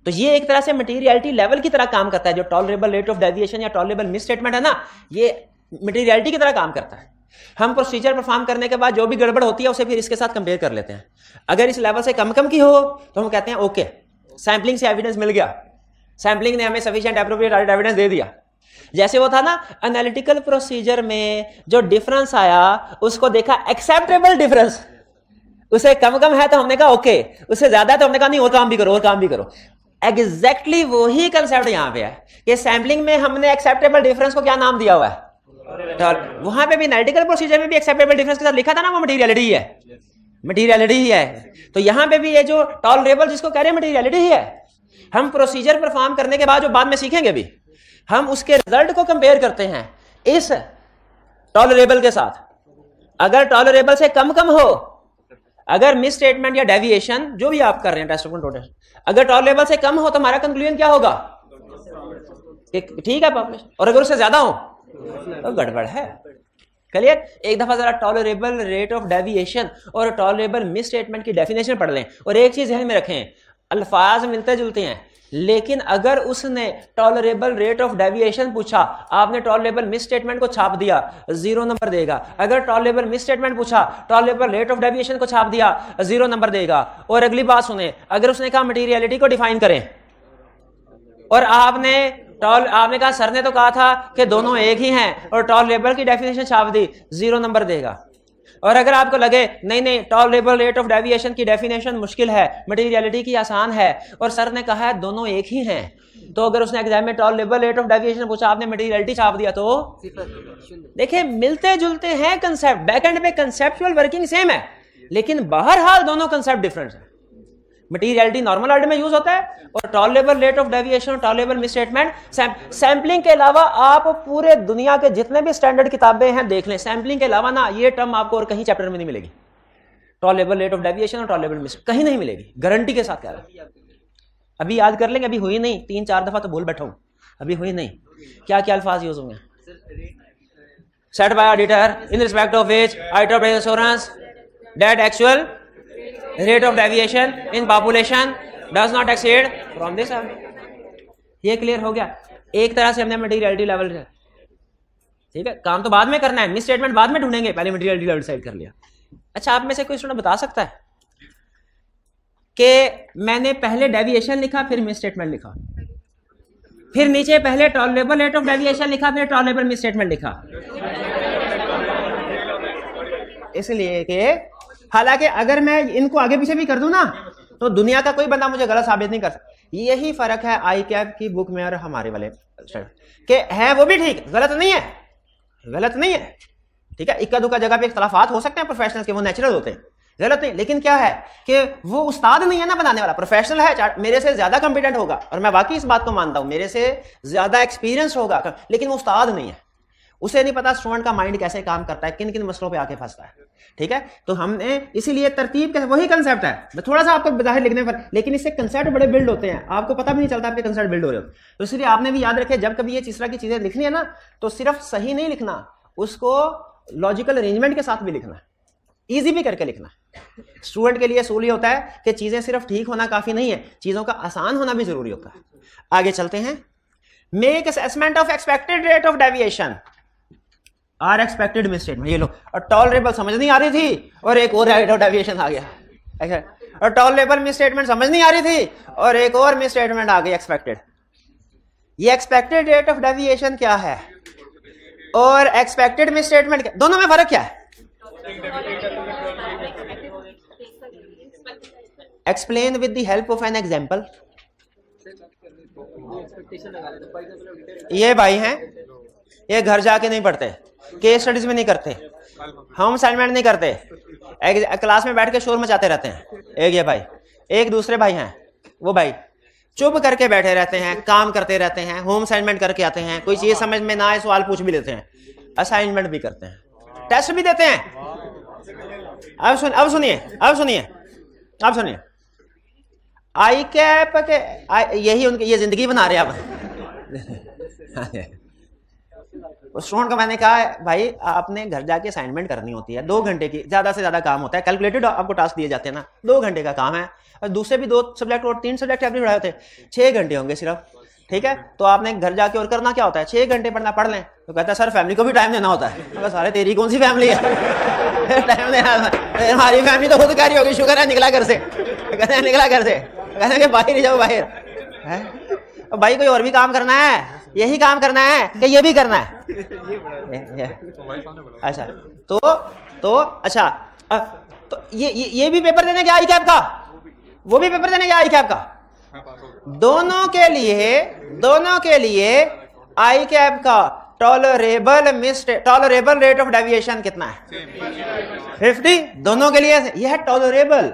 तो ये एक तरह से मटेरियलिटी लेवल की तरह काम करता है। जो टॉलरेबल रेट ऑफ डेविएशन या टॉलरेबल मिसस्टेटमेंट है ना, ये मटेरियलिटी की तरह काम करता है। हम प्रोसीजर परफॉर्म करने के बाद जो भी गड़बड़ होती है उसे फिर इसके साथ कंपेयर कर लेते हैं। अगर इस लेवल से कम कम की हो तो हम कहते हैं ओके, सैंपलिंग से एविडेंस मिल गया, सैंपलिंग ने हमें सफिशिएंट एप्रोप्रिएट एविडेंस दे दिया। जैसे वो था ना एनालिटिकल प्रोसीजर में जो डिफरेंस आया उसको देखा एक्सेप्टेबल डिफरेंस, उसे कम कम है तो हमने कहा ओके, उससे ज्यादा है तो हमने कहा नहीं और काम भी करो और काम भी करो। एग्जैक्टली वही कंसेप्ट यहां पे है कि सैंपलिंग में हमने एक्सेप्टेबल डिफरेंस को क्या नाम दिया हुआ है? वहां पे भी एनालिटिकल प्रोसीजर में भी एक्सेप्टेबल डिफरेंस के साथ लिखा था ना, वो मटेरियलिटी ही है, मटेरियलिटी ही है। तो यहां पे भी ये जो टॉलरेबल जिसको कह रहे हैं मटेरियलिटी ही है। हम प्रोसीजर परफॉर्म करने के बाद जो बाद में सीखेंगे भी, हम उसके रिजल्ट को कंपेयर करते हैं इस टॉलरेबल के साथ। अगर टॉलरेबल से कम कम हो, अगर मिस स्टेटमेंट या डेविएशन जो भी आप कर रहे हैं टेस्ट ऑफ कंट्रोल, अगर टॉलरेबल से कम हो तो हमारा कंक्लूजन क्या होगा? ठीक है पॉपुलेशन। और अगर उससे ज्यादा हो तो गड़बड़ है। क्लियर? एक दफा जरा टॉलरेबल रेट ऑफ डेविएशन और टॉलरेबल मिस स्टेटमेंट की डेफिनेशन पढ़ लें। और एक चीज ध्यान में रखें, अल्फाज मिलते जुलते हैं, लेकिन अगर उसने टॉलरेबल रेट ऑफ डेविएशन पूछा, आपने टॉलरेबल मिस स्टेटमेंट को छाप दिया, 0 नंबर देगा। अगर टॉलरेबल मिस स्टेटमेंट पूछा, टॉलरेबल रेट ऑफ डेविएशन को छाप दिया, 0 नंबर देगा। और अगली बात सुने, अगर उसने कहा मटेरियलिटी को डिफाइन करें और आपने कहा सर ने तो कहा था कि दोनों एक ही हैं और टॉलरेबल की डेफिनेशन छाप दी, 0 नंबर देगा। और अगर आपको लगे नहीं टॉलरेबल रेट ऑफ डेविएशन की डेफिनेशन मुश्किल है, मटेरियलिटी की आसान है और सर ने कहा है दोनों एक ही हैं, तो अगर उसने एग्जाम में टॉलरेबल रेट ऑफ डेविएशन पूछा, आपने मटेरियलिटी छाप दिया, तो देखिए मिलते जुलते हैं कंसेप्ट, बैक एंड पे कंसेप्चुअल वर्किंग सेम है, लेकिन बहरहाल दोनों कंसेप्ट डिफरेंट है। मटेरियलिटी नॉर्मल ऑर्डर में यूज होता है और टॉलरेबल रेट ऑफ डेविएशन और टॉलरेबल मिसस्टेटमेंट सैंपलिंग के अलावा आप पूरे दुनिया के जितने भी स्टैंडर्ड किताबें हैं देख लें, सैंपलिंग के अलावा ना ये टर्म आपको और कहीं चैप्टर में नहीं मिलेगी। टॉलरेबल रेट ऑफ डेविएशन और टॉलरेबल मिस कहीं नहीं मिलेगी, गारंटी के साथ कह रहा हूं। अभी याद कर लेंगे, अभी हुई नहीं, 3-4 दफा तो बोल बैठा हूं, अभी हुई नहीं। क्या क्या अल्फाज यूज होंगे? Set bye auditor in respect of which auditor obtains assurance that actual rate of deviation in population does not exceed from this. ये क्लियर हो गया? एक तरह से हमने मटेरियलिटी लेवल, ठीक है, काम तो बाद में करना है, मिस स्टेटमेंट बाद में ढूंढेंगे, पहले मटेरियलिटी लेवल डिसाइड कर लिया। अच्छा, आप में से कोई स्टूडेंट बता सकता है कि मैंने पहले डेविएशन लिखा फिर मिस स्टेटमेंट लिखा, फिर नीचे पहले टॉलरेबल रेट ऑफ डेविएशन लिखा फिर टॉलरेबल मिस स्टेटमेंट लिखा? इसलिए कि हालांकि अगर मैं इनको आगे पीछे भी कर दूं ना तो दुनिया का कोई बंदा मुझे गलत साबित नहीं कर सकता। यही फर्क है आई कैप की बुक में और हमारे वाले के, है वो भी ठीक, गलत नहीं है, गलत नहीं है, ठीक है। इक्का दुक्का जगह पे इख्तलाफात हो सकते हैं प्रोफेशनल्स के, वो नेचुरल होते हैं, गलत नहीं। लेकिन क्या है कि वो उस्ताद नहीं है ना बनाने वाला, प्रोफेशनल है, मेरे से ज्यादा कॉम्पिटेंट होगा और मैं वाकई इस बात को मानता हूं, मेरे से ज्यादा एक्सपीरियंस होगा, लेकिन वो उस्ताद नहीं है। उसे नहीं पता स्टूडेंट का माइंड कैसे काम करता है, किन किन मसलों पे आके फंसता है। ठीक है, तो हमने इसीलिए तरतीब के वही कंसेप्ट है, थोड़ा सा आपको बाहर लिखने पर, लेकिन इससे कंसेप्ट बड़े बिल्ड होते हैं, आपको पता भी नहीं चलता आपके कंसेप्ट बिल्ड हो रहे हो। तो इसलिए आपने भी याद रखे, जब कभी ये इस तरह की चीजें लिखनी है ना, तो सिर्फ सही नहीं लिखना, उसको लॉजिकल अरेंजमेंट के साथ भी लिखना, इजी भी करके लिखना। स्टूडेंट के लिए असूल ये होता है कि चीजें सिर्फ ठीक होना काफी नहीं है, चीजों का आसान होना भी जरूरी होता है। आगे चलते हैं। Make assessment of expected rate of deviation or expected misstatement. ये लो, और टॉलरेबल समझ नहीं आ रही थी और एक और रेट ऑफ डेविएशन आ गया, और टॉलरेबल मिस स्टेटमेंट समझ नहीं आ रही थी और एक और मिस स्टेटमेंट आ गई एक्सपेक्टेड। ये एक्सपेक्टेड रेट ऑफ डेविएशन क्या है और एक्सपेक्टेड मिस स्टेटमेंट क्या, दोनों में फर्क क्या है? Explain with the help of an example. ये भाई हैं, ये घर जाके नहीं पढ़ते, केस स्टडीज में नहीं करते, होम असाइनमेंट नहीं करते, क्लास में बैठ के शोर मचाते रहते हैं। एक ये भाई, एक दूसरे भाई हैं, वो भाई चुप करके बैठे रहते हैं, काम करते रहते हैं, होम असाइनमेंट करके आते हैं, कोई चीज समझ में ना आए सवाल पूछ भी लेते हैं, असाइनमेंट भी करते हैं, टेस्ट भी देते हैं। अब सुनिए आई कैप के यही उनकी ये जिंदगी बना रहे अब। स्टूडेंट को मैंने कहा भाई आपने घर जाके असाइनमेंट करनी होती है, 2 घंटे की ज्यादा से ज्यादा काम होता है, कैलकुलेटेड आपको टास्क दिए जाते हैं ना, 2 घंटे का काम है, और दूसरे भी 2 सब्जेक्ट और 3 सब्जेक्ट एवरेज पढ़ाए होते हैं, 6 घंटे होंगे सिर्फ। ठीक है, तो आपने घर जाके और करना क्या होता है, 6 घंटे पढ़ना, पढ़ लें। तो कहता है सर फैमिली को भी टाइम देना होता है। तो सारे तेरी कौन सी फैमिली है टाइम देना, हमारी फैमिली तो खुद कह रही होगी शुक्र है निकला घर से, कहते हैं निकला घर से, कहते हैं बाहर ही जाओ बाहर है? भाई कोई और भी काम करना है, यही काम करना है कि ये भी करना है? अच्छा अच्छा तो ये भी पेपर देने गया आई कैप का, वो भी पेपर देने गया आई कैप का, दोनों के लिए आई कैप का टॉलरेबल रेट ऑफ डेविएशन कितना है? 50। दोनों के लिए यह है टॉलरेबल,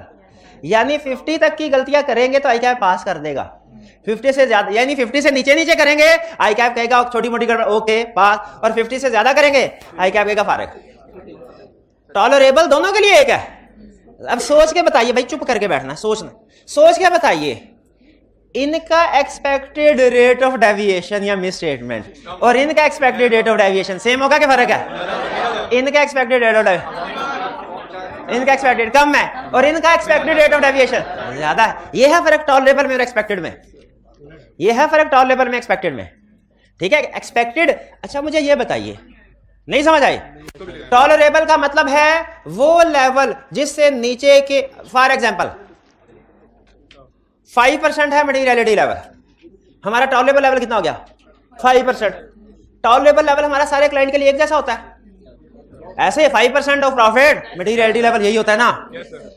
यानी 50 तक की गलतियां करेंगे तो आई कैप पास कर देगा, 50 से ज्यादा यानी 50 से नीचे करेंगे आई कैप कहेगा छोटी मोटी गड़बड़ ओके पास, और 50 से ज्यादा करेंगे आई कैप कहेगा फारग। टॉलरेबल दोनों के लिए एक है। अब सोच के बताइए भाई, चुप करके बैठना, सोच के बताइए, इनका एक्सपेक्टेड रेट ऑफ डेविएशन या मिस स्टेटमेंट और इनका expected rate of deviation same होगा कि फर्क है? इनका एक्सपेक्टेड रेट ऑफ इनका एक्सपेक्टेड कम है और इनका एक्सपेक्टेड रेट ऑफ डेविएशन ज्यादा है। यह है फर्क टॉलरेबल में और एक्सपेक्टेड में, यह है फर्क टॉलरेबल में एक्सपेक्टेड में। ठीक है, एक्सपेक्टेड। अच्छा मुझे यह बताइए, नहीं समझ आई? टॉलरेबल का मतलब है वो लेवल जिससे नीचे के, फॉर एग्जांपल 5% है मटेरियलिटी लेवल, हमारा टॉलरेबल लेवल कितना हो गया? 5%। टॉलरेबल लेवल हमारा सारे क्लाइंट के लिए एक जैसा होता है, ऐसे 5% ऑफ प्रॉफिट मटेरियलिटी लेवल यही होता है ना।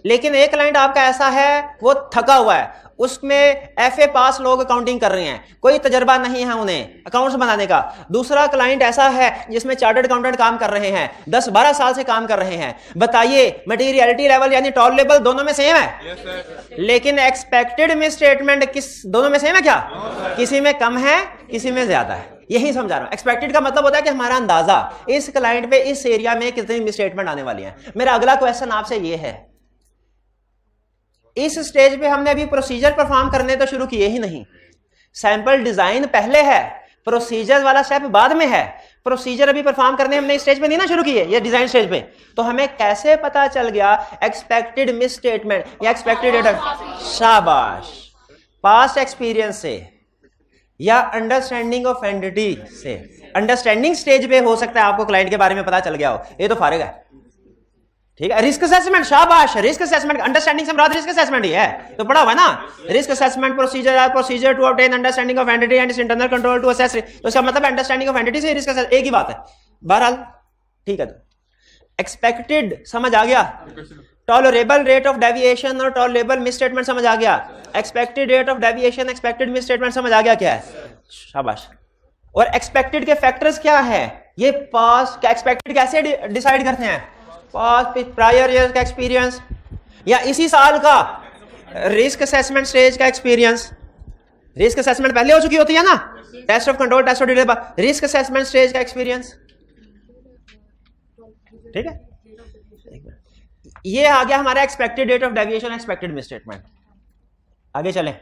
लेकिन एक क्लाइंट आपका ऐसा है वो थका हुआ है, उसमें FA पास लोग अकाउंटिंग कर रहे हैं, कोई तजर्बा नहीं है उन्हें अकाउंट्स बनाने का। दूसरा क्लाइंट ऐसा है जिसमें चार्टर्ड अकाउंटेंट काम कर रहे हैं, 10-12 साल से काम कर रहे हैं। बताइए मटेरियलिटी लेवल यानी टॉलरेबल दोनों में सेम है? लेकिन एक्सपेक्टेड मिस स्टेटमेंट किस दोनों में सेम है क्या? किसी में कम है, किसी में ज्यादा है। यही समझा रहा हूं। एक्सपेक्टेड का मतलब होता है कि हमारा अंदाजा इस क्लाइंट पे इस एरिया में कितनी मिस स्टेटमेंट आने वाली है। मेरा अगला क्वेश्चन आपसे ये है, इस स्टेज पे हमने अभी प्रोसीजर परफॉर्म करने तो शुरू किए ही नहीं, सैंपल डिजाइन पहले है, प्रोसीजर वाला स्टेप बाद में है। प्रोसीजर अभी परफॉर्म करने हमने इस स्टेज पे नहीं ना शुरू किए, ये डिजाइन स्टेज पे। तो हमें कैसे पता चल गया एक्सपेक्टेड मिस स्टेटमेंट या एक्सपेक्टेड रेट? शाबाश, पास्ट एक्सपीरियंस से या अंडरस्टैंडिंग ऑफ एंटिटी से। अंडरस्टैंडिंग स्टेज पे हो सकता है आपको क्लाइंट के बारे में पता चल गया हो, ये तो फारिग है। ठीक है, रिस्क असेसमेंट, शाबाश, रिस्क असेसमेंट, अंडरस्टैंडिंग से मुराद रिस्क असेसमेंट ही है, तो पढ़ा हुआ है ना। Risk assessment procedure to obtain understanding of entity and internal control to assess, तो इसका मतलब अंडरस्टैंडिंग ऑफ एंटिटी से रिस्क असेस एक ही बात है बहरहाल। ठीक है, तो एक्सपेक्टेड समझ आ गया, टॉलरेबल रेट ऑफ डेविएशन और टॉलरेबल मिस स्टेटमेंट समझ आ गया, expected rate of deviation expected miss statement समझ आ गया क्या है? शाबाश। और एक्सपेक्टेड के फैक्टर्स क्या है? ये पास्ट का एक्सपेक्टेड कैसे डिसाइड करते हैं? पास्ट प्रायर ईयर का एक्सपीरियंस या इसी साल का रिस्क असेसमेंट स्टेज का एक्सपीरियंस। रिस्क असेसमेंट पहले हो चुकी होती है ना, test of control, test of detail, risk assessment stage का एक्सपीरियंस। ठीक है, ये आ गया हमारा expected rate of deviation, expected misstatement. आगे चलें,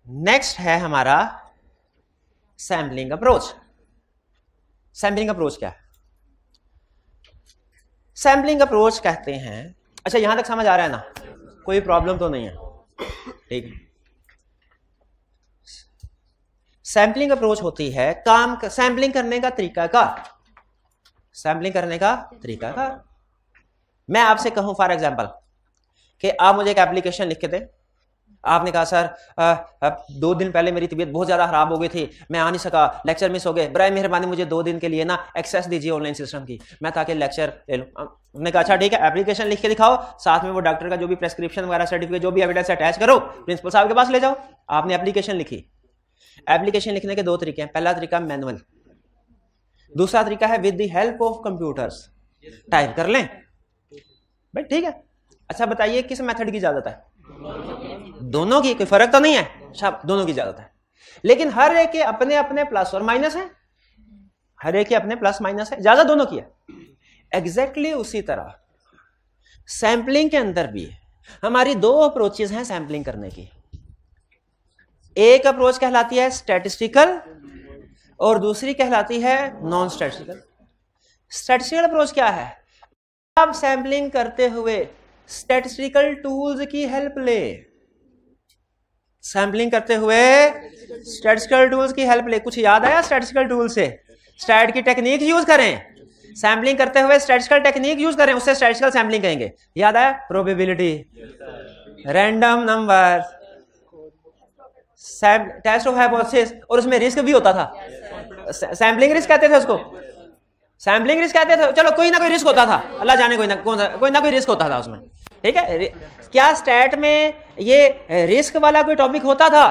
नेक्स्ट है हमारा सैम्पलिंग अप्रोच। सैम्पलिंग अप्रोच क्या है? सैम्पलिंग अप्रोच कहते हैं, अच्छा यहां तक समझ आ रहा है ना, कोई प्रॉब्लम तो नहीं है, ठीक है। सैम्पलिंग अप्रोच होती है काम सैम्पलिंग करने का तरीकाकार, सैम्पलिंग करने का तरीकाकार। मैं आपसे कहूं फॉर एग्जांपल कि आप मुझे एक एप्लीकेशन लिख के दें, आपने कहा सर 2 दिन पहले मेरी तबीयत बहुत ज्यादा खराब हो गई थी, मैं आ नहीं सका, लेक्चर मिस हो गए, बराए मेहरबानी मुझे 2 दिन के लिए ना एक्सेस दीजिए ऑनलाइन सिस्टम की, मैं ताकि लेक्चर ले लूं। हमने कहा अच्छा ठीक है, एप्लीकेशन लिख के दिखाओ, साथ में वो डॉक्टर का जो भी प्रेस्क्रिप्शन वगैरह सर्टिफिकेट जो भी एविडेंस अटैच करो, प्रिंसिपल साहब के पास ले जाओ। आपने एप्लीकेशन लिखी। एप्लीकेशन लिखने के 2 तरीके हैं, पहला तरीका मैनुअल, दूसरा तरीका है with the help of computers, type कर लें भाई, ठीक है। अच्छा बताइए किस मेथड की इजाजत है? दोनों की, कोई फर्क तो नहीं है, दोनों की इजाजत है, लेकिन हर एक के अपने अपने प्लस और माइनस है, हर एक के अपने प्लस माइनस है, इजाजत दोनों की है। एग्जैक्टली उसी तरह सैंपलिंग के अंदर भी हमारी 2 अप्रोचेस हैं सैंपलिंग करने की। एक अप्रोच कहलाती है स्टैटिस्टिकल और दूसरी कहलाती है नॉन स्टैटिस्टिकल। स्टैटिस्टिकल अप्रोच क्या है? आप सैंपलिंग करते हुए स्टैटिस्टिकल टूल्स की हेल्प ले, सैंपलिंग करते हुए स्टैटिस्टिकल टूल्स की हेल्प ले। कुछ याद आया स्टैटिस्टिकल टूल से? स्टैट की टेक्निक यूज करें, सैंपलिंग करते हुए स्टैटिस्टिकल टेक्निक यूज करें, उससे स्टैटिस्टिकल सैंपलिंग कहेंगे। याद आया? Probability, random number, test of hypothesis, और उसमें रिस्क भी होता था, सैंपलिंग रिस्क कहते थे उसको, सैंपलिंग रिस्क कहते थे। चलो कोई ना कोई रिस्क होता था, अल्लाह जाने कोई ना कोई रिस्क होता था उसमें, ठीक है। क्या स्टैट में ये रिस्क वाला कोई टॉपिक होता था?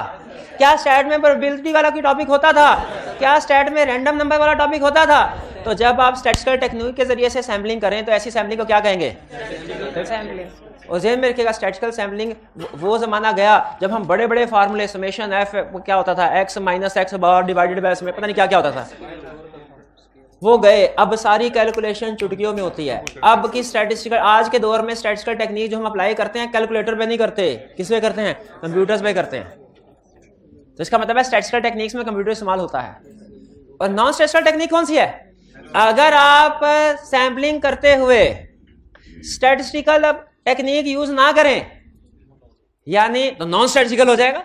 क्या स्टैट में प्रोबेबिलिटी वाला कोई टॉपिक होता था? क्या स्टैट में रैंडम नंबर वाला टॉपिक होता था? तो जब आप स्टैटिस्टिकल टेक्निक के जरिए से सैंपलिंग करें तो ऐसी सैंपलिंग को क्या कहेंगे? सैंपलिंग। और ज़हन में रखिएगा स्टैटिस्टिकल सैंपलिंग वो जमाना गया जब हम बड़े बड़े फार्मूले, समेशन एफ क्या होता था, x minus x bar divided by इसमें पता नहीं क्या क्या होता था, वो गए। अब सारी कैलकुलेशन चुटकियों में होती है। अब की स्टैटिस्टिकल, आज के दौर में स्टैटिस्टिकल टेक्निक जो हम अप्लाई करते हैं कैलकुलेटर पे नहीं करते, किस पे करते हैं? कंप्यूटर्स पे करते हैं। तो इसका मतलब है स्टैटिस्टिकल टेक्निक्स में कंप्यूटर इस्तेमाल होता है। और नॉन स्टैटिस्टिकल टेक्निक कौन सी है? अगर आप सैंपलिंग करते हुए स्टैटिस्टिकल टेक्निक यूज ना करें यानी तो नॉन स्टैटिस्टिकल हो जाएगा।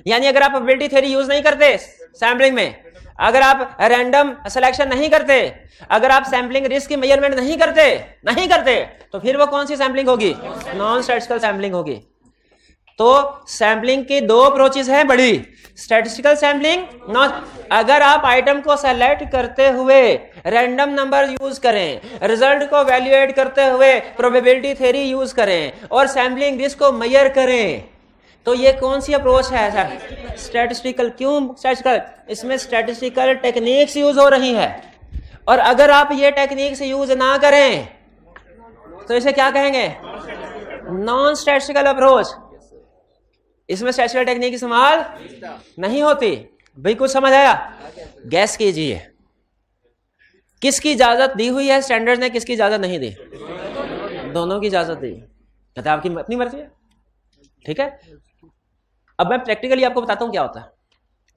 यानी अगर आप प्रोबेबिलिटी थ्योरी यूज नहीं करते सैंपलिंग में, अगर आप रैंडम सिलेक्शन नहीं करते, अगर आप सैंपलिंग रिस्क की मेजरमेंट नहीं करते तो फिर वो कौन सी सैंपलिंग होगी? नॉन स्टैटिस्टिकल सैंपलिंग होगी। तो सैंपलिंग की 2 अप्रोचेस हैं बड़ी, स्टैटिस्टिकल सैंपलिंग, नॉन। अगर आप आइटम को सेलेक्ट करते हुए रैंडम नंबर यूज करें, रिजल्ट को वैल्यूएट करते हुए प्रोबेबिलिटी थ्योरी यूज करें और सैंपलिंग रिस्क को मेजर करें, तो ये कौन सी अप्रोच है सर? स्टैटिस्टिकल। क्यों स्टैटिस्टिकल? इसमें स्टैटिस्टिकल टेक्निक्स यूज हो रही है। और अगर आप ये टेक्निक्स यूज ना करें तो इसे क्या कहेंगे? Non statistical approach. इसमें स्टैटिस्टिकल टेक्निक इस्तेमाल नहीं होती। भाई कुछ समझ आया? गैस कीजिए किसकी इजाजत दी हुई है स्टैंडर्ड ने, किसकी इजाजत नहीं दी? दोनों की इजाजत दी। कहते आपकी अपनी मर्जी है, ठीक है। अब मैं प्रैक्टिकली आपको बताता हूं क्या होता है।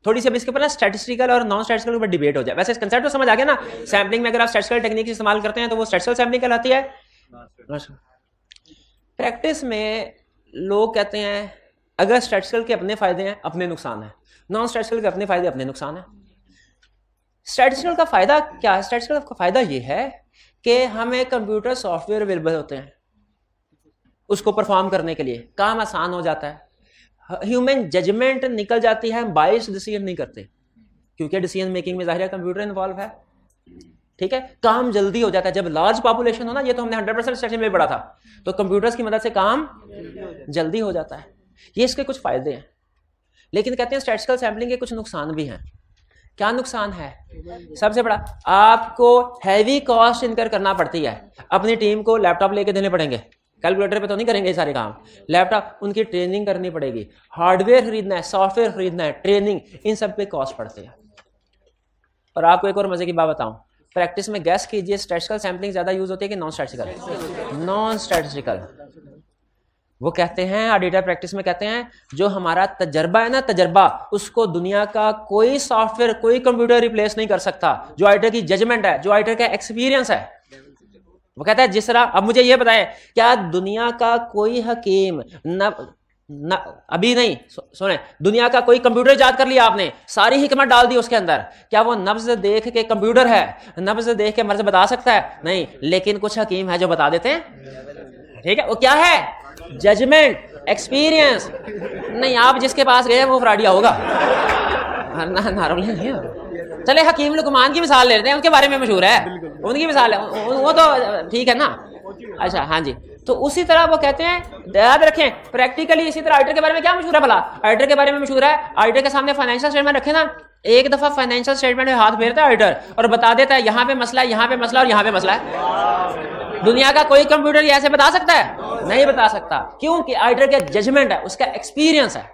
थोड़ी सी अब इसके ऊपर ना स्टैटिस्टिकल और नॉन स्टैटिस्टिकल के ऊपर डिबेट हो जाए। वैसे इस कंसेप्ट तो समझ आ गया ना, सैंपलिंग में अगर आप स्टैटिस्टिकल टेक्निक इस्तेमाल करते हैं तो वो स्टैटिस्टिकल सैंपलिंग कहलाती है। प्रैक्टिस में लोग कहते हैं अगर स्टैटिस्टिकल के अपने फायदे हैं अपने नुकसान है, नॉन स्टैटिस्टिकल के अपने फायदे अपने नुकसान है। स्टैटिस्टिकल का फायदा क्या है? स्टैटिस्टिकल का फायदा ये है कि हमें कंप्यूटर सॉफ्टवेयर अवेलेबल होते हैं उसको परफॉर्म करने के लिए, काम आसान हो जाता है, ह्यूमन जजमेंट निकल जाती है, हम बायस डिसीजन नहीं करते क्योंकि डिसीजन मेकिंग में जाहिर है कंप्यूटर इन्वॉल्व है, ठीक है। काम जल्दी हो जाता है। जब लार्ज पॉपुलेशन हो ना, ये तो हमने 100% स्टैटिस्टिक्स में पढ़ा था, तो कंप्यूटर्स की मदद से काम जल्दी हो जाता है। ये इसके कुछ फायदे हैं। लेकिन कहते हैं स्टैटिस्टिकल सैंपलिंग के कुछ नुकसान भी हैं। क्या नुकसान है? सबसे बड़ा, आपको हैवी कॉस्ट इनकर करना पड़ती है। अपनी टीम को लैपटॉप लेके देने पड़ेंगे, कैलकुलेटर पे तो नहीं करेंगे सारे काम, लैपटॉप, उनकी ट्रेनिंग करनी पड़ेगी, हार्डवेयर खरीदना है, सॉफ्टवेयर खरीदना है, ट्रेनिंग, इन सब पे कॉस्ट पड़ते हैं। और आपको एक और मजे की बात बताऊं, प्रैक्टिस में गैस कीजिए, स्टैटिस्टिकल सैम्पलिंग ज्यादा यूज होती है कि नॉन स्टैटिस्टिकल? Non statistical. वो कहते हैं ऑडिटर प्रैक्टिस में कहते हैं जो हमारा तजर्बा है ना, तजर्बा, उसको दुनिया का कोई सॉफ्टवेयर, कोई कंप्यूटर रिप्लेस नहीं कर सकता। जो ऑडिटर की जजमेंट है, जो ऑडिटर का एक्सपीरियंस है, वो कहता है जिस तरह, अब मुझे ये बताएं, क्या दुनिया का कोई हकीम न अभी नहीं सुने, दुनिया का कोई कंप्यूटर याद कर लिया आपने, सारी हिकमत डाल दी उसके अंदर, क्या वो नब्ज देख के कंप्यूटर है, नब्ज देख के मर्ज बता सकता है? नहीं। लेकिन कुछ हकीम है जो बता देते हैं, ठीक है? वो क्या है? Judgement, experience. नहीं, आप जिसके पास गए वो फ्रॉडिया होगा। चले हकीम लुकमान की मिसाल ले लेते हैं, उनके बारे में मशहूर है, उनकी मिसाल है, वो तो ठीक है ना। अच्छा, हाँ जी। तो उसी तरह वो कहते हैं, याद रखें प्रैक्टिकली इसी तरह ऑडिटर के बारे में क्या मशहूर है भला? ऑडिटर के बारे में मशहूर है, ऑडिटर के सामने फाइनेंशियल स्टेटमेंट रखे ना, एक दफा फाइनेंशियल स्टेटमेंट में हाथ फेरता है ऑडिटर और बता देता है यहाँ पे मसला है, यहाँ पे मसला और यहाँ पे मसला है। दुनिया का कोई कंप्यूटर ये ऐसे बता सकता है? नहीं बता सकता। क्योंकि ऑडिटर का जजमेंट है, उसका एक्सपीरियंस है,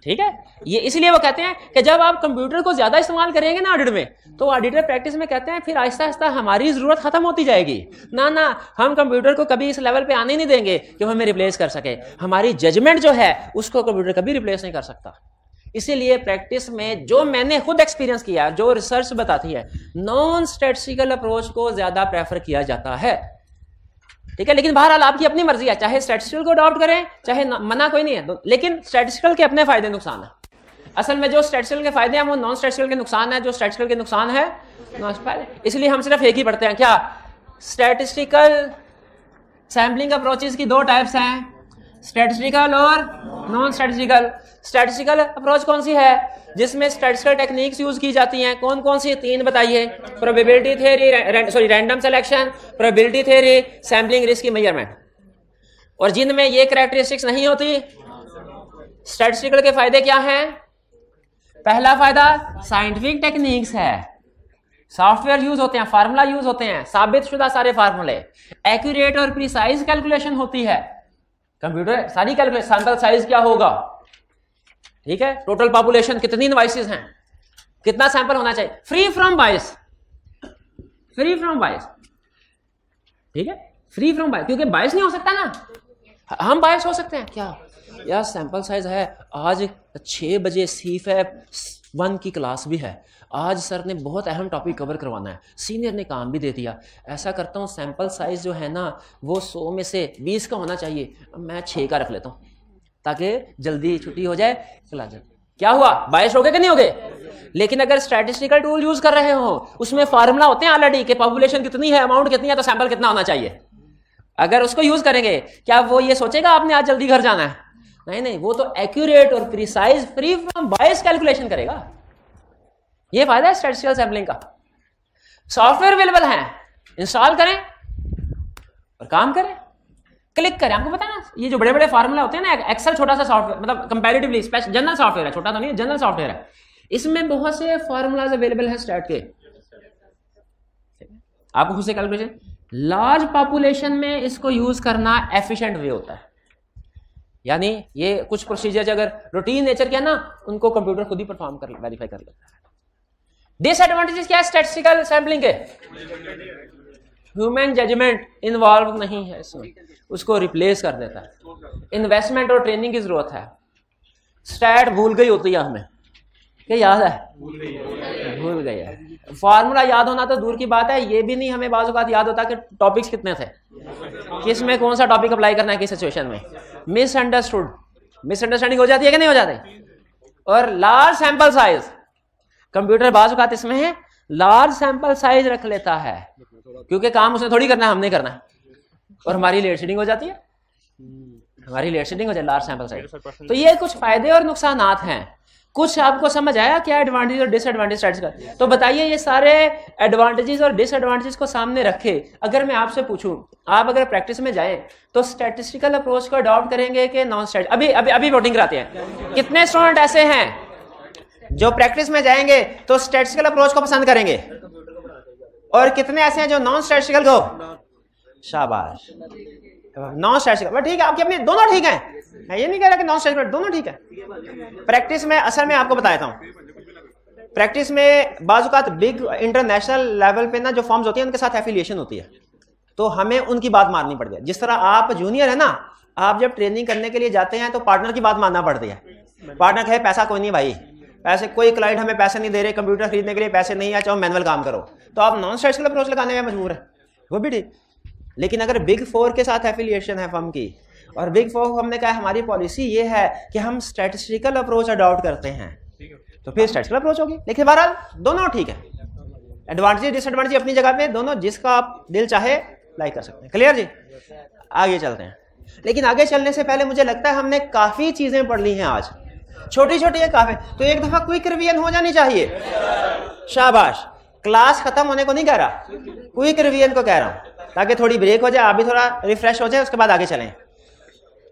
ठीक है? ये इसलिए वो कहते हैं कि जब आप कंप्यूटर को ज्यादा इस्तेमाल करेंगे ना ऑडिट में, तो ऑडिटर प्रैक्टिस में कहते हैं फिर आहिस्ता आहिस्ता हमारी जरूरत खत्म होती जाएगी। ना, हम कंप्यूटर को कभी इस लेवल पे आने नहीं देंगे कि वो हमें रिप्लेस कर सके। हमारी जजमेंट जो है उसको कंप्यूटर कभी रिप्लेस नहीं कर सकता। इसीलिए प्रैक्टिस में जो मैंने खुद एक्सपीरियंस किया, जो रिसर्च बताती है, नॉन स्टैटिस्टिकल अप्रोच को ज्यादा प्रेफर किया जाता है, ठीक है? लेकिन बहरहाल आपकी अपनी मर्जी है, चाहे स्टैटिस्टिकल को अडॉप्ट करें, चाहे मना कोई नहीं है, लेकिन स्टैटिस्टिकल के अपने फायदे नुकसान है। असल में जो स्टैटिस्टिकल के फायदे हैं वो नॉन स्टैटिस्टिकल के नुकसान है, जो स्टैटिस्टिकल के नुकसान है नॉन स्टैटिस्टिकल। इसलिए हम सिर्फ एक ही पढ़ते हैं, क्या? स्टैटिस्टिकल सैम्पलिंग अप्रोचेस की दो टाइप्स हैं, स्टैटिस्टिकल और नॉन स्टैटिस्टिकल। स्टैटिस्टिकल अप्रोच कौन सी है? जिसमें स्टैटिस्टिकल टेक्निक्स यूज की जाती हैं। कौन कौन सी? तीन बताइए। Probability theory, random selection, probability theory, sampling risk की मेजरमेंट। और जिनमें ये कैरेक्टरिस्टिक्स नहीं होती, स्टैटिस्टिकल के फायदे क्या हैं? पहला फायदा साइंटिफिक टेक्निक्स है, सॉफ्टवेयर यूज होते हैं, फार्मूला यूज होते हैं, साबित शुदा सारे फार्मूले, एक्यूरेट और प्रिसाइज कैलकुलेशन होती है। कंप्यूटर सारी कैलकुलेशन, सैंपल साइज क्या होगा, ठीक है, टोटल पॉपुलेशन कितनी डिवाइसेस हैं, कितना सैंपल होना चाहिए, free from bias, free from bias, ठीक है, फ्री फ्रॉम बायस, क्योंकि बायस नहीं हो सकता ना, हम बायस हो सकते हैं। क्या यार सैंपल साइज है, आज 6 बजे C-FAB 1 की क्लास भी है, आज सर ने बहुत अहम टॉपिक कवर करवाना है, सीनियर ने काम भी दे दिया, ऐसा करता हूँ सैंपल साइज जो है ना वो 100 में से 20 का होना चाहिए, मैं 6 का रख लेता हूँ ताकि जल्दी छुट्टी हो जाए, चला जाए। क्या हुआ, बायस हो गए कि नहीं हो गए? लेकिन अगर स्टैटिस्टिकल टूल यूज कर रहे हो, उसमें फार्मूला होते हैं ऑलरेडी कि पॉपुलेशन कितनी है, अमाउंट कितनी है, तो सैंपल कितना होना चाहिए। अगर उसको यूज करेंगे, क्या वो ये सोचेगा आपने आज जल्दी घर जाना है? नहीं, वो तो एक्यूरेट और precise free from bias calculation करेगा। ये फायदा है स्टैटिस्टिकल सैंपलिंग का। सॉफ्टवेयर अवेलेबल है, इंस्टॉल करें और काम करें, क्लिक करें। आपको पता है ना, ये जो बड़े बड़े फार्मूला होते हैं ना, एक्सेल छोटा सा सॉफ्टवेयर, मतलब कंपैरेटिवली जनरल सॉफ्टवेयर है, छोटा तो नहीं, जनरल सॉफ्टवेयर है, इसमें बहुत से फार्मूलाज अवेलेबल है स्टैट के, आपको खुद से कैलकुलेशन। लार्ज पॉपुलेशन में इसको यूज करना एफिशिएंट वे होता है, यानी ये कुछ प्रोसीजर अगर रूटीन नेचर के है ना, उनको कंप्यूटर खुद ही परफॉर्म कर वेरीफाई कर लेता है। डिसएडवांटेजेस क्या है स्टैटिस्टिकल सैंपलिंग के? ह्यूमन जजमेंट इन्वॉल्व नहीं है इसमें, उसको रिप्लेस कर देता है। इन्वेस्टमेंट और ट्रेनिंग की जरूरत है। स्टैट भूल गई होती है हमें, क्या याद है? भूल गई है। फार्मूला याद होना तो दूर की बात है, ये भी नहीं हमें बाज़ औक़ात याद होता कि टॉपिक्स कितने थे, किस में कौन सा टॉपिक अप्लाई करना है किस सिचुएशन में। मिसअंडरस्टैंडिंग हो जाती है कि नहीं हो जाती? और लार्ज सैंपल साइज, कंप्यूटर बाज़ औक़ात इसमें है लार्ज सैंपल साइज रख लेता है, क्योंकि काम उसने थोड़ी करना है, हमने करना है, और हमारी लेट शेडिंग हो जाती है, हमारी लेट शेडिंग हो जाए लार्ज सैंपल साइज। तो ये कुछ फायदे और नुकसानात हैं। कुछ आपको समझ आया क्या एडवांटेज और डिसएडवांटेज स्टैटिस्टिकल? तो बताइए ये सारे एडवांटेजेस और डिसएडवांटेजेस को सामने रखे, अगर मैं आपसे पूछूं, आप अगर प्रैक्टिस में जाएं तो स्टैटिस्टिकल अप्रोच को अडॉप्ट करेंगे कि नॉन स्टैटिक? अभी वोटिंग कराते हैं। कितने स्टूडेंट ऐसे हैं जो प्रैक्टिस में जाएंगे तो स्टैटिस्टिकल अप्रोच को पसंद करेंगे, और कितने ऐसे हैं जो नॉन स्टैटिस्टिकल को? शाबाश, नॉन स्टैटिस्टिकल ठीक है, आपके अपने दोनों ठीक हैं, मैं ये नहीं कह रहा कि नॉन स्टैटिस्टिकल, दोनों ठीक है। प्रैक्टिस में असल में आपको बताता हूं, प्रैक्टिस में बाजुकात बिग इंटरनेशनल लेवल पे ना जो फॉर्म्स होती है उनके साथ एफिलिएशन होती है, तो हमें उनकी बात माननी पड़ती है। जिस तरह आप जूनियर है ना, आप जब ट्रेनिंग करने के लिए जाते हैं तो पार्टनर की बात मानना पड़ती है। पार्टनर कहे पैसा कोई नहीं भाई, पैसे कोई क्लाइंट हमें पैसे नहीं दे रहे, कंप्यूटर खरीदने के लिए पैसे नहीं है, चाहो मैनुअल काम करो, तो आप नॉन स्ट्रेटजिकल अप्रोच लगाने में मजबूर है, वो भी ठीक। लेकिन अगर बिग 4 के साथ एफिलिएशन है फर्म की, और बिग 4 हमने कहा हमारी पॉलिसी ये है कि हम स्ट्रेटजिकल अप्रोच अडॉप्ट करते हैं, तो फिर स्ट्रेटजिकल अप्रोच होगी। लेकिन बहरहाल दोनों ठीक है, एडवांटेज डिसएडवांटेज अपनी जगह पे, दोनों जिसका आप दिल चाहे लाइक कर सकते हैं। क्लियर जी? आगे चलते हैं। लेकिन आगे चलने से पहले मुझे लगता है हमने काफी चीजें पढ़ ली हैं आज, छोटी छोटी है काफी, तो एक दफा क्विक रिवीजन हो जानी चाहिए। शाबाश, क्लास खत्म होने को नहीं कह रहा, क्विक रिवीजन को कह रहा हूं, ताकि थोड़ी ब्रेक हो जाए, आप भी थोड़ा रिफ्रेश हो जाए, उसके बाद आगे चलें।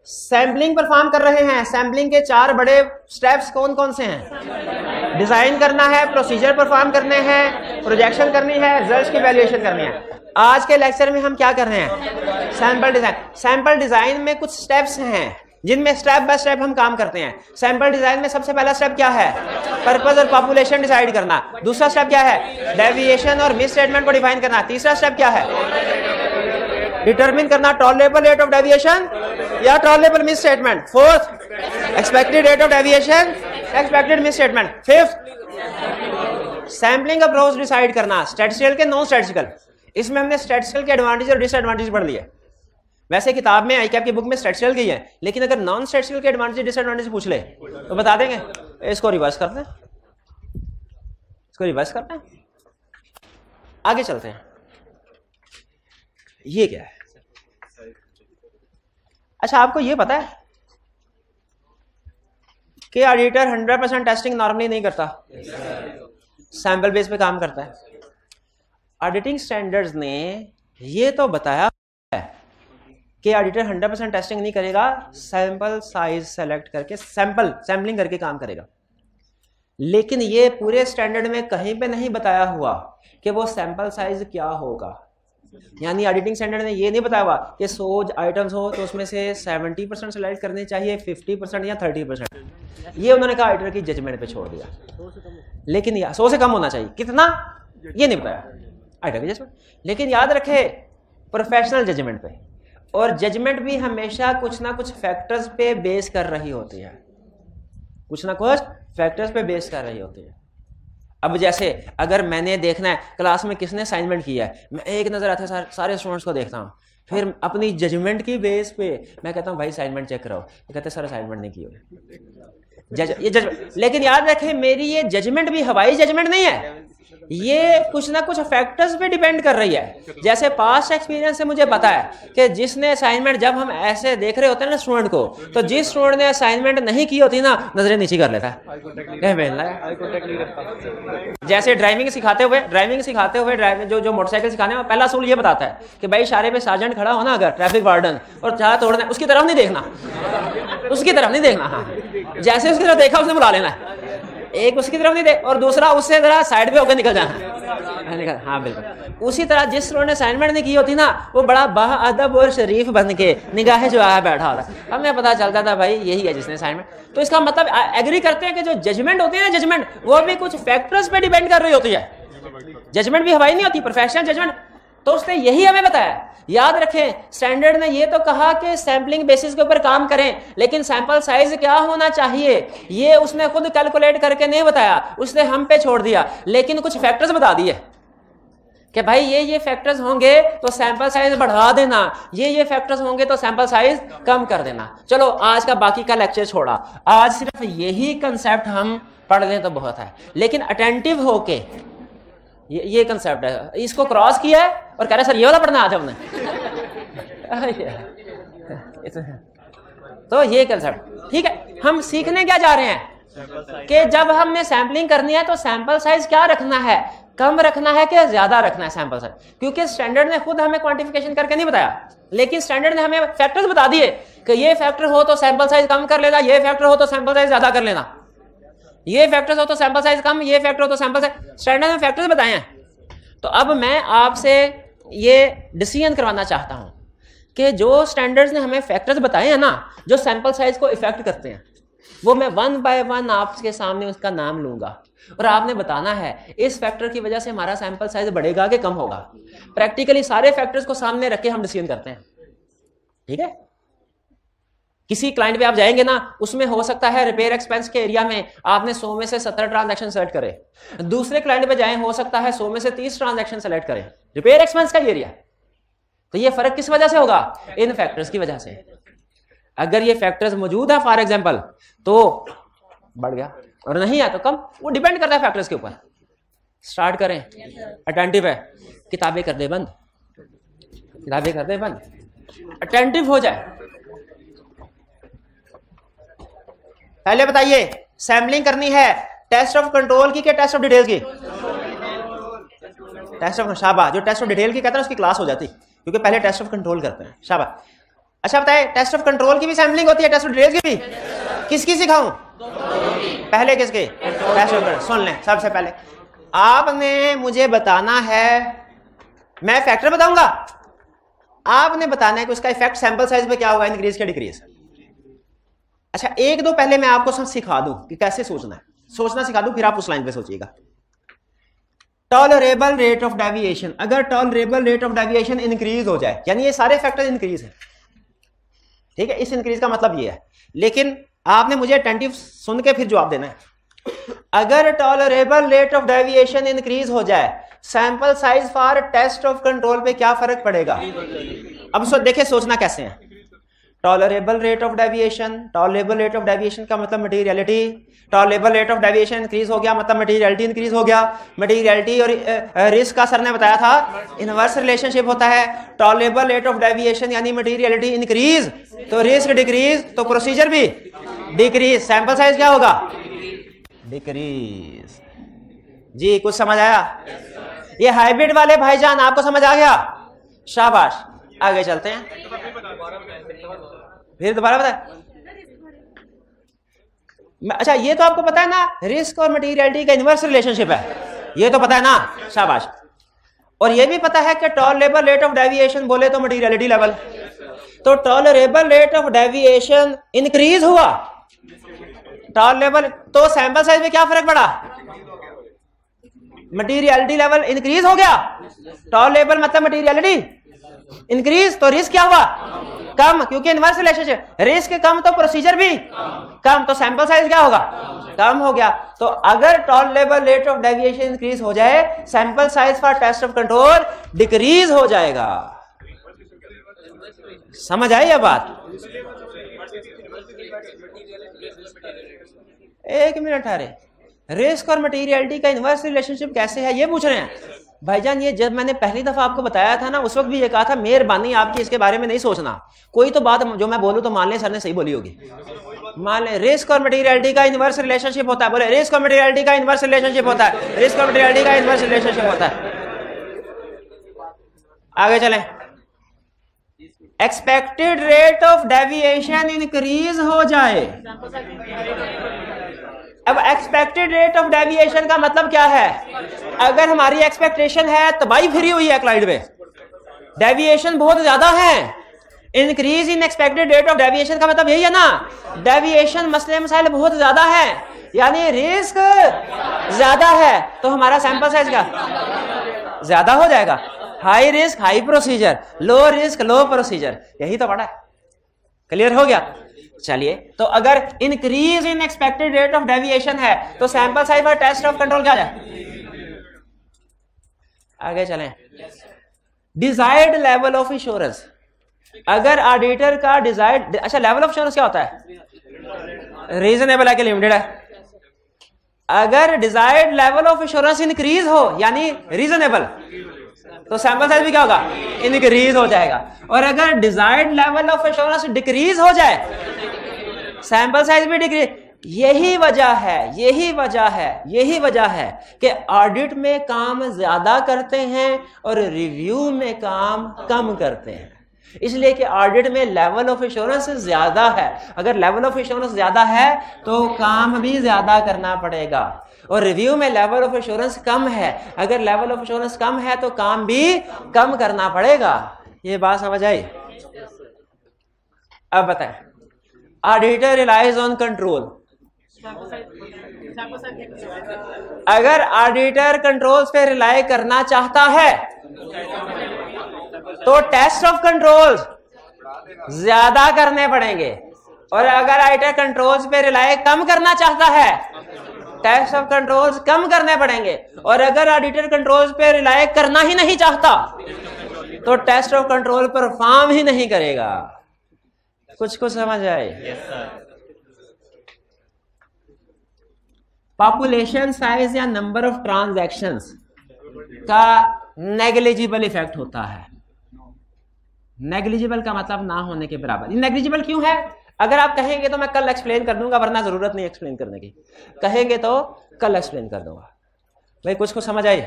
सैम्पलिंग परफॉर्म कर रहे हैं। सैम्पलिंग के 4 बड़े स्टेप्स कौन कौन से हैं? डिजाइन करना है, प्रोसीजर परफॉर्म करने हैं, प्रोजेक्शन करनी है, रिजल्ट्स की वैल्यूएशन करनी है। आज के लेक्चर में हम क्या कर रहे हैं? Sample design. सैंपल डिजाइन में कुछ स्टेप्स हैं जिनमें स्टेप बाय स्टेप हम काम करते हैं। सैंपल डिजाइन में सबसे पहला स्टेप क्या है? पर्पस और पॉपुलेशन डिसाइड करना। दूसरा स्टेप क्या है? डेविएशन और मिस स्टेटमेंट को डिफाइन करना। तीसरा स्टेप क्या है? डिटरमिन करना टॉलरेबल रेट ऑफ डेविएशन या tolerable miss statement. Fourth, expected rate of deviation, expected miss statement. Fifth, sampling approach decide करना, स्टैटिस्टिकल के नॉन स्टैटिस्टिकल। इसमें हमने स्टैटिस्टिकल के एडवांटेज और डिसएडवांटेज पढ़ लिए। वैसे किताब में आईकैप की बुक में स्टैटिस्टिकल की है, लेकिन अगर नॉन स्टैटिस्टिकल के एडवांटेज डिसएडवांटेज पूछ ले तो बता देंगे। इसको रिवर्स करते हैं, इसको रिवर्स करते हैं, आगे चलते हैं। ये क्या है? अच्छा, आपको ये पता है कि ऑडिटर 100% टेस्टिंग नॉर्मली नहीं करता, सैंपल बेस पे काम करता है। ऑडिटिंग स्टैंडर्ड्स ने ये तो बताया है कि ऑडिटर 100% टेस्टिंग नहीं करेगा, सैंपल साइज सेलेक्ट करके सैंपलिंग करके काम करेगा। लेकिन ये पूरे स्टैंडर्ड में कहीं पे नहीं बताया हुआ कि वो सैंपल साइज क्या होगा। यानी ऑडिटिंग स्टैंडर्ड ने ये नहीं बताया हुआ कि 100 आइटम्स हो तो उसमें से 70% सेलेक्ट करने चाहिए, 50% या 30%। ये उन्होंने कहा ऑडिटर की जजमेंट पे छोड़ दिया। लेकिन 100 से कम होना चाहिए, कितना ये नहीं बताया ऑडिटर की जजमेंट। लेकिन याद रखे प्रोफेशनल जजमेंट पे, और जजमेंट भी हमेशा कुछ ना कुछ फैक्टर्स पे बेस कर रही होती है, कुछ ना कुछ फैक्टर्स पे बेस कर रही होती है। अब जैसे अगर मैंने देखना है क्लास में किसने असाइनमेंट किया है, मैं एक नजर आते सारे स्टूडेंट्स को देखता हूँ, फिर अपनी जजमेंट की बेस पे मैं कहता हूँ भाई असाइनमेंट चेक कराओ, ये कहते सर असाइनमेंट नहीं की हुई। ये जजमेंट, लेकिन याद रखें मेरी ये जजमेंट भी हवाई जजमेंट नहीं है, ये कुछ ना कुछ फैक्टर्स पे डिपेंड कर रही है। जैसे पास्ट एक्सपीरियंस से मुझे पता है कि जिसने असाइनमेंट, जब हम ऐसे देख रहे होते हैं ना स्टूडेंट को, तो जिस स्टूडेंट ने असाइनमेंट नहीं की होती ना, नजरें नीचे कर लेता है। जैसे ड्राइविंग सिखाते हुए जो मोटरसाइकिल सिखाने में पहला असूल ये बताता है कि भाई इशारे पे सार्जेंट खड़ा होना, अगर ट्रैफिक वार्डन, और चाह तोड़ना, उसकी तरफ नहीं देखना, उसकी तरफ नहीं देखना। हाँ, जैसे उसकी तरफ देखा उसने बुला लेना है। एक उसकी तरफ नहीं देख, और दूसरा उससे जरा साइड पे होकर निकल जाना। हाँ बिल्कुल उसी तरह जिस स्टूडेंट ने असाइनमेंट नहीं की होती ना, वो बड़ा बाअदब और शरीफ बन के निगाहें जो आया बैठा होता, हमें पता चलता था भाई यही है जिसने असाइनमेंट। तो इसका मतलब एग्री करते हैं कि जो जजमेंट होती है ना, जजमेंट वो भी कुछ फैक्टर्स पे डिपेंड कर रही होती है। जजमेंट भी हवाई नहीं होती, प्रोफेशनल जजमेंट। तो उसने यही हमें बताया। याद रखें स्टैंडर्ड ने ये तो कहा कि सैंपलिंग बेसिस के ऊपर काम करें, लेकिन सैंपल साइज क्या होना चाहिए ये उसने खुद कैलकुलेट करके नहीं बताया, उसने हम पे छोड़ दिया। लेकिन कुछ फैक्टर्स बता दिए कि भाई ये फैक्टर्स होंगे तो सैंपल साइज बढ़ा देना, ये फैक्टर्स होंगे तो सैंपल साइज कम कर देना। चलो आज का बाकी का लेक्चर छोड़ा, आज सिर्फ यही कंसेप्ट हम पढ़ लें तो बहुत है। लेकिन अटेंटिव होके ये कंसेप्ट है, इसको क्रॉस किया है और कह रहे सर ये वाला पढ़ना आज हमने। तो ये कंसेप्ट ठीक है। हम सीखने क्या जा रहे हैं कि जब हमने सैंपलिंग करनी है तो सैंपल साइज क्या रखना है, कम रखना है कि ज्यादा रखना है सैंपल साइज। क्योंकि स्टैंडर्ड ने खुद हमें क्वांटिफिकेशन करके नहीं बताया, लेकिन स्टैंडर्ड ने हमें फैक्टर्स बता दिए कि ये फैक्टर हो तो सैंपल साइज कम कर लेना, ये फैक्टर हो तो सैंपल साइज ज्यादा कर लेना, ये फैक्टर्स हो तो सैंपल साइज कम, ये फैक्टर हो तो सैंपल साइज। स्टैंडर्ड ने फैक्टर्स बताए हैं। तो अब मैं आपसे ये डिसीजन करवाना चाहता हूं कि जो स्टैंडर्ड्स ने हमें फैक्टर्स बताए हैं ना, जो सैंपल साइज को इफेक्ट करते हैं, वो मैं 1 बाय 1 आपके सामने उसका नाम लूंगा, और आपने बताना है इस फैक्टर की वजह से हमारा सैंपल साइज बढ़ेगा कि कम होगा। प्रैक्टिकली सारे फैक्टर्स को सामने रख के हम डिसीजन करते हैं, ठीक है। किसी क्लाइंट पे आप जाएंगे ना, उसमें हो सकता है रिपेयर एक्सपेंस के एरिया में आपने 100 में से 70 ट्रांजैक्शन सेलेक्ट करे, दूसरे क्लाइंट पे जाएं हो सकता है 100 में से 30 ट्रांजैक्शन सेलेक्ट करें, रिपेयर एक्सपेंस का एरिया। तो ये फर्क किस वजह से होगा? इन फैक्टर्स की वजह से। अगर ये फैक्टर्स मौजूद है फॉर एग्जांपल तो बढ़ गया, और नहीं है तो कम, वो डिपेंड करता है फैक्टर्स के ऊपर। स्टार्ट करें, अटेंटिव है, किताबें कर दे बंद, किताबें कर दे बंद, अटेंटिव हो जाए। पहले बताइए सैम्पलिंग करनी है टेस्ट ऑफ कंट्रोल की क्या टेस्ट ऑफ डिटेल्स की? टेस्ट ऑफ, शाबाश। जो टेस्ट ऑफ डिटेल की कहते हैं उसकी क्लास हो जाती, क्योंकि पहले टेस्ट ऑफ कंट्रोल करते हैं, शाबाश। अच्छा बताए टेस्ट ऑफ कंट्रोल की भी सैम्पलिंग होती है, टेस्ट ऑफ डिटेल्स की भी? किसकी सिखाऊं? पहले किसके? Test of control. सुन लें, सबसे पहले आपने मुझे बताना है, मैं फैक्टर बताऊंगा, आपने बताना है कि उसका इफेक्ट सैंपल साइज पे क्या होगा, इंक्रीज क्या डिक्रीज। अच्छा एक दो पहले मैं आपको सब सिखा दूं कि कैसे सोचना है, सोचना सिखा दूं, फिर आप उस लाइन पे सोचिएगा। टॉलरेबल रेट ऑफ डेविएशन, अगर tolerable rate of deviation increase हो जाए, यानी ये सारे फैक्टर इंक्रीज है, ठीक है, इस इंक्रीज का मतलब ये है। लेकिन आपने मुझे अटेंटिव सुन के फिर जवाब देना है। अगर tolerable rate of deviation increase हो जाए, sample size for test of control पे क्या फर्क पड़ेगा? अब देखिए सोचना कैसे है। Tolerable rate of deviation, tolerable rate of deviation का मतलब materiality, tolerable rate of deviation increase हो गया मतलब मटेरियलिटी इंक्रीज हो गया। मटेरियलिटी और रिस्क का सर ने बताया था इनवर्स रिलेशनशिप होता है। टॉलरेबल रेट ऑफ डेविएशन यानी मटेरियलिटी इंक्रीज तो रिस्क डिक्रीज, तो प्रोसीजर भी डिक्रीज, सैंपल साइज क्या होगा? डिक्रीज। जी कुछ समझ आया? ये हाइब्रिड वाले भाईजान आपको समझ आ गया? शाबाश। आगे चलते हैं, फिर दोबारा बताए। अच्छा ये तो आपको पता है ना, रिस्क और मटेरियलिटी का इनवर्स रिलेशनशिप है, ये तो पता है ना, शाबाश। और ये भी पता है कि टॉलरेबल रेट ऑफ डेविएशन बोले तो मटेरियलिटी लेवल, तो tolerable rate of deviation increase हुआ, टॉलरेबल, तो सैंपल साइज में क्या फर्क पड़ा? मटेरियलिटी लेवल इंक्रीज हो गया, टॉलरेबल मतलब मटेरियलिटी इंक्रीज, तो रिस्क क्या हुआ? कम, क्योंकि इनवर्स रिलेशनशिप, रिस्क कम तो प्रोसीजर भी कम, तो सैंपल साइज क्या होगा? कम हो गया। तो अगर tolerable rate of deviation increase हो जाए, sample size for test of control decrease हो जाएगा। समझ आई ये बात? एक मिनट ठहरे, रिस्क और मटेरियलिटी का इनवर्स रिलेशनशिप कैसे है ये पूछ रहे हैं भाईजान। ये जब मैंने पहली दफा आपको बताया था ना, उस वक्त भी ये कहा था मेहरबानी आपकी इसके बारे में नहीं सोचना, कोई तो बात जो मैं बोलूं तो मान लें सर ने सही बोली होगी, मान लें रिस्क और मटेरियलिटी का इनवर्स रिलेशनशिप होता है, बोले रिस्क और मटेरियलिटी का इनवर्स रिलेशनशिप होता है, रिस्क और मटेरियलिटी का इनवर्स रिलेशनशिप होता है। आगे चलें, expected rate of deviation increase हो जाए। अब एक्सपेक्टेड रेट ऑफ डेविएशन का मतलब क्या है? अगर हमारी एक्सपेक्टेशन है तबाही फिरी हुई है क्लाइंट में, डेविएशन बहुत ज्यादा है, increase in expected rate of deviation का मतलब यही है ना, डेविएशन मसले मसाइल बहुत ज्यादा है, यानी रिस्क ज्यादा है, तो हमारा सैंपल साइज क्या ज्यादा हो जाएगा। High risk high procedure, low risk low procedure, यही तो पड़ा है। क्लियर हो गया? चलिए, तो अगर increase in expected rate of deviation है तो sample size for test of control क्या है? आगे चलें, डिजायर्ड लेवल ऑफ इंश्योरेंस। अगर ऑडिटर का डिजायर्ड, अच्छा लेवल ऑफ इंश्योरेंस क्या होता है? रीजनेबल है कि लिमिटेड है? अगर desired level of insurance increase हो यानी रीजनेबल, तो सैंपल साइज भी क्या होगा? इंक्रीज हो जाएगा। और अगर desired level of insurance decrease हो जाए, सैंपल साइज भी डिक्रीज। यही वजह है कि ऑडिट में काम ज्यादा करते हैं और रिव्यू में काम कम करते हैं, इसलिए कि ऑडिट में लेवल ऑफ इंश्योरेंस ज्यादा है। अगर लेवल ऑफ इंश्योरेंस ज्यादा है तो काम भी ज्यादा करना पड़ेगा, और रिव्यू में लेवल ऑफ इंश्योरेंस कम है, अगर लेवल ऑफ इंश्योरेंस कम है तो काम भी कम करना पड़ेगा। ये बात समझ आई? अब बताएं, ऑडिटर रिलाइज ऑन कंट्रोल, अगर ऑडिटर कंट्रोल्स पे रिलाई करना चाहता है तो टेस्ट ऑफ कंट्रोल्स ज्यादा करने पड़ेंगे, और अगर ऑडिटर कंट्रोल्स पे रिलाई कम करना चाहता है टेस्ट ऑफ कंट्रोल्स कम करने पड़ेंगे, और अगर ऑडिटर कंट्रोल्स पे रिलाई करना ही नहीं चाहता तो टेस्ट ऑफ कंट्रोल परफॉर्म ही नहीं करेगा। कुछ समझ आए? पॉपुलेशन साइज या नंबर ऑफ ट्रांजैक्शंस का नेग्लिजिबल इफेक्ट होता है। नेग्लिजिबल का मतलब ना होने के बराबर। नेग्लिजिबल क्यों है? अगर आप कहेंगे तो मैं कल एक्सप्लेन कर दूंगा, वरना जरूरत नहीं एक्सप्लेन करने की। कहेंगे तो कल एक्सप्लेन कर दूंगा। भाई कुछ समझ आई?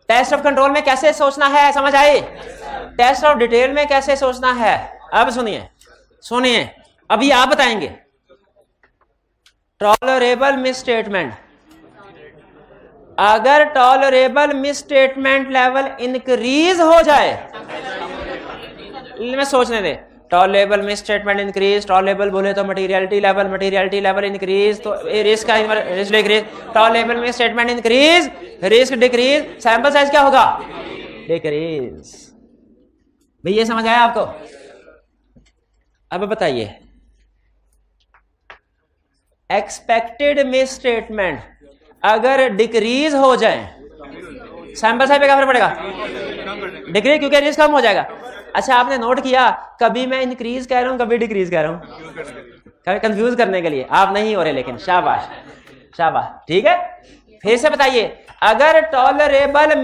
टेस्ट ऑफ कंट्रोल में कैसे सोचना है, समझ आई? टेस्ट ऑफ डिटेल में कैसे सोचना है? अब सुनिए अभी आप बताएंगे। टॉलरेबल मिसस्टेटमेंट, अगर टॉलरेबल मिसस्टेटमेंट लेवल इंक्रीज हो जाए, मैं सोचने दे, टॉलरेबल मिसस्टेटमेंट इंक्रीज, टॉलरेबल बोले तो मटेरियलिटी लेवल इंक्रीज, तो risk decrease, tolerable misstatement increase, risk decrease, sample size क्या होगा? डिक्रीज। भाई ये समझ आया आपको? अब बताइए, एक्सपेक्टेड मिसस्टेटमेंट अगर डिक्रीज हो जाए, सैंपल साइज पे क्या फर्क पड़ेगा? डिक्रीज, क्योंकि रिस्क कम हो जाएगा। अच्छा, आपने नोट किया कभी मैं इंक्रीज कह रहा हूं कभी डिक्रीज कह रहा हूं, कंफ्यूज करने के लिए। आप नहीं हो रहे, लेकिन शाबाश शाबाश, ठीक है। फिर से बताइए, अगर टॉलरेबल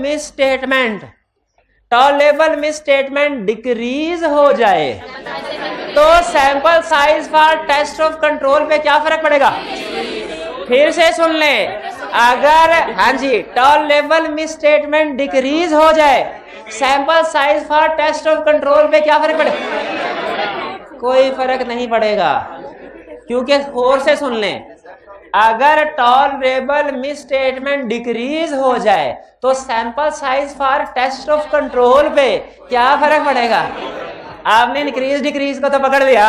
मिसस्टेटमेंट डिक्रीज हो जाए तो sample size for test of control पे क्या फर्क पड़ेगा? फिर से सुन लें, अगर हाँ जी टॉलरेबल मिसस्टेटमेंट डिक्रीज हो जाए, sample size for test of control पे क्या फर्क पड़ेगा? कोई फर्क नहीं पड़ेगा, क्योंकि और से सुन लें, अगर टॉलरेबल मिसस्टेटमेंट डिक्रीज हो जाए तो sample size for test of control पे क्या फर्क पड़ेगा? आपने इंक्रीज डिक्रीज को तो पकड़ लिया,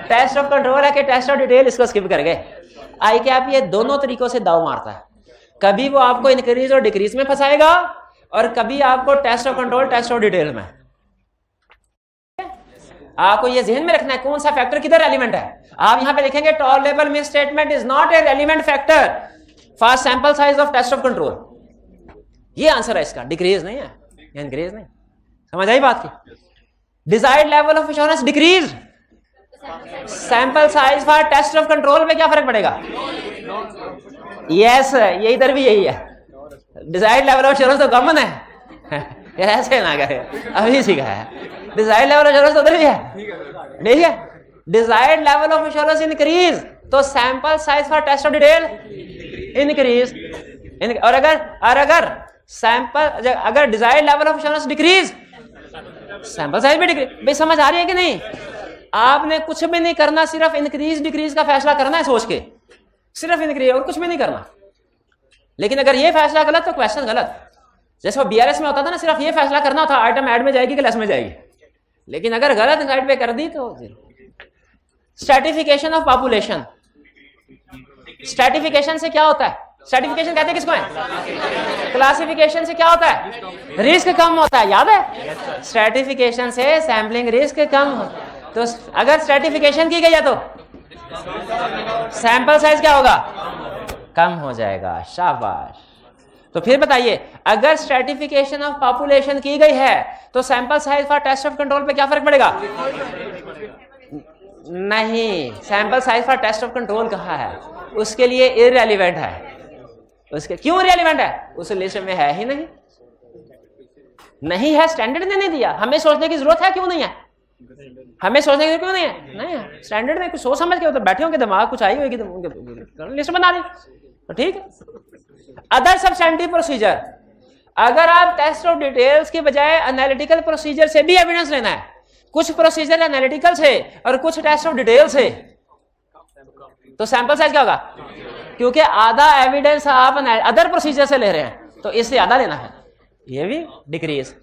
टेस्ट ऑफ कंट्रोल है कि टेस्ट ऑफ डिटेल, इसको स्किप कर गए। आई क्या आप ये दोनों तरीकों से दाव मारता है, कभी वो आपको इंक्रीज और डिक्रीज में फंसाएगा और कभी आपको test of control test of detail में। आपको ये ध्यान में रखना है कौन सा फैक्टर किधर एलिमेंट है। आप यहां पे लिखेंगे tolerable misstatement is not a relevant factor for sample size of test of control. ये आंसर है इसका, डिक्रीज नहीं है, इंक्रीज नहीं। समझ आई बात की? Desired level of assurance decrease, sample size for test of control में क्या फर्क पड़ेगा? यस, ये इधर भी यही है। डिजायर्ड लेवल ऑफ एश्योरेंस तो कॉमन है ऐसे ना करे, अभी सीखा है। डिजायर्ड लेवल ऑफ एश्योरेंस तो उधर भी है, ठीक है। Desired level of assurance increase तो sample size for test of detail increase, और अगर सैंपल अगर desired level of assurance decrease, sample size भी डिक्रीज। भाई समझ आ रही है कि नहीं? आपने कुछ भी नहीं करना, सिर्फ इंक्रीज डिक्रीज का फैसला करना है सोच के, सिर्फ इंक्रीज और कुछ भी नहीं करना। लेकिन अगर ये फैसला गलत तो क्वेश्चन गलत। जैसे वो बीआरएस में होता था ना, सिर्फ ये फैसला करना था आइटम ऐड में जाएगी कि लेस में जाएगी, लेकिन अगर गलत साइड पे कर दी तो। स्ट्रैटिफिकेशन ऑफ पॉपुलेशन, स्ट्रैटिफिकेशन से क्या होता है? स्ट्रैटिफिकेशन कहते हैं किसको है? क्लासिफिकेशन से क्या होता है? रिस्क कम होता है, याद है? स्ट्रैटिफिकेशन से सैम्पलिंग रिस्क कम होता है। तो अगर स्ट्रैटिफिकेशन की गई है तो सैंपल साइज क्या होगा? कम हो जाएगा। शाबाश। तो फिर बताइए, अगर स्ट्रैटिफिकेशन ऑफ पॉपुलेशन की गई है तो sample size for test of control पे क्या फर्क पड़ेगा? नहीं, sample size for test of control कहाँ है? उसके लिए इररेलेवेंट है। उसके क्यों इररेलेवेंट है? उस लिस्ट में है ही नहीं, नहीं है, स्टैंडर्ड ने नहीं दिया। हमें सोचने की जरूरत है क्यों नहीं है? हमें सोचने की क्यों नहीं है? नहीं है, स्टैंडर्ड में कुछ सोच समझ के तो बैठे होंगे, दिमाग कुछ आई होगी तो लिस्ट बना दी, तो ठीक है। अदर सब्सटेंटिव प्रोसीजर, अगर आप टेस्ट ऑफ डिटेल्स के बजाय एनालिटिकल प्रोसीजर से भी एविडेंस लेना है, कुछ प्रोसीजर एनालिटिकल से और कुछ टेस्ट ऑफ डिटेल से, तो सैंपल साइज क्या होगा? क्योंकि आधा एविडेंस आप अदर प्रोसीजर से ले रहे हैं तो इससे आधा लेना है, ये भी डिक्रीज।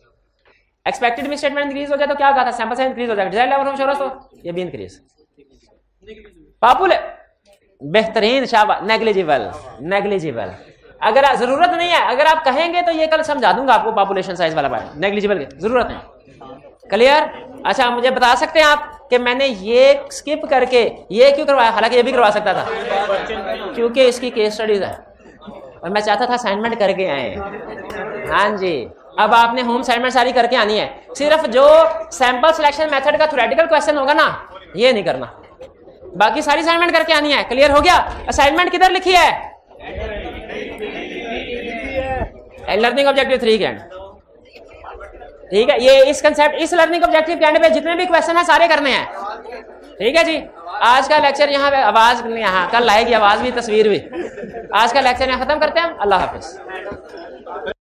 एक्सपेक्टेड मिसस्टेटमेंट इंक्रीज हो जाए तो क्या कहा था? सैंपल साइज इंक्रीज हो जाएगा। डिजायर्ड लेवल ऑफ एश्योरेंस तो ये भी इंक्रीज। बेहतरीन, शाबाश, नेग्लिजिबल, नेग्लिजिबल। अगर जरूरत नहीं है, अगर आप कहेंगे तो ये कल समझा दूंगा आपको पॉपुलेशन साइज वाला पार्ट, नेग्लिजिबल की जरूरत नहीं। क्लियर? अच्छा, मुझे बता सकते हैं आप कि मैंने ये स्किप करके ये क्यों करवाया, हालांकि ये भी करवा सकता था क्योंकि इसकी केस स्टडीज है और मैं चाहता था असाइनमेंट करके आए। हाँ जी, अब आपने होम असाइनमेंट सारी करके आनी है, सिर्फ जो सैंपल सिलेक्शन मेथड का थ्योरेटिकल क्वेश्चन होगा ना ये नहीं करना, बाकी सारी असाइनमेंट करके आनी है। क्लियर हो गया? असाइनमेंट किधर लिखी है? लर्निंग ऑब्जेक्टिव 3 के एंड। ठीक है, ये इस कंसेप्ट, इस लर्निंग ऑब्जेक्टिव के एंड पे जितने भी क्वेश्चन है सारे करने हैं। ठीक है जी, आज का लेक्चर यहाँ पे आवाज यहाँ कल आएगी, आवाज भी तस्वीर भी। आज का लेक्चर यहाँ खत्म करते हैं हम। अल्लाह हाफिज।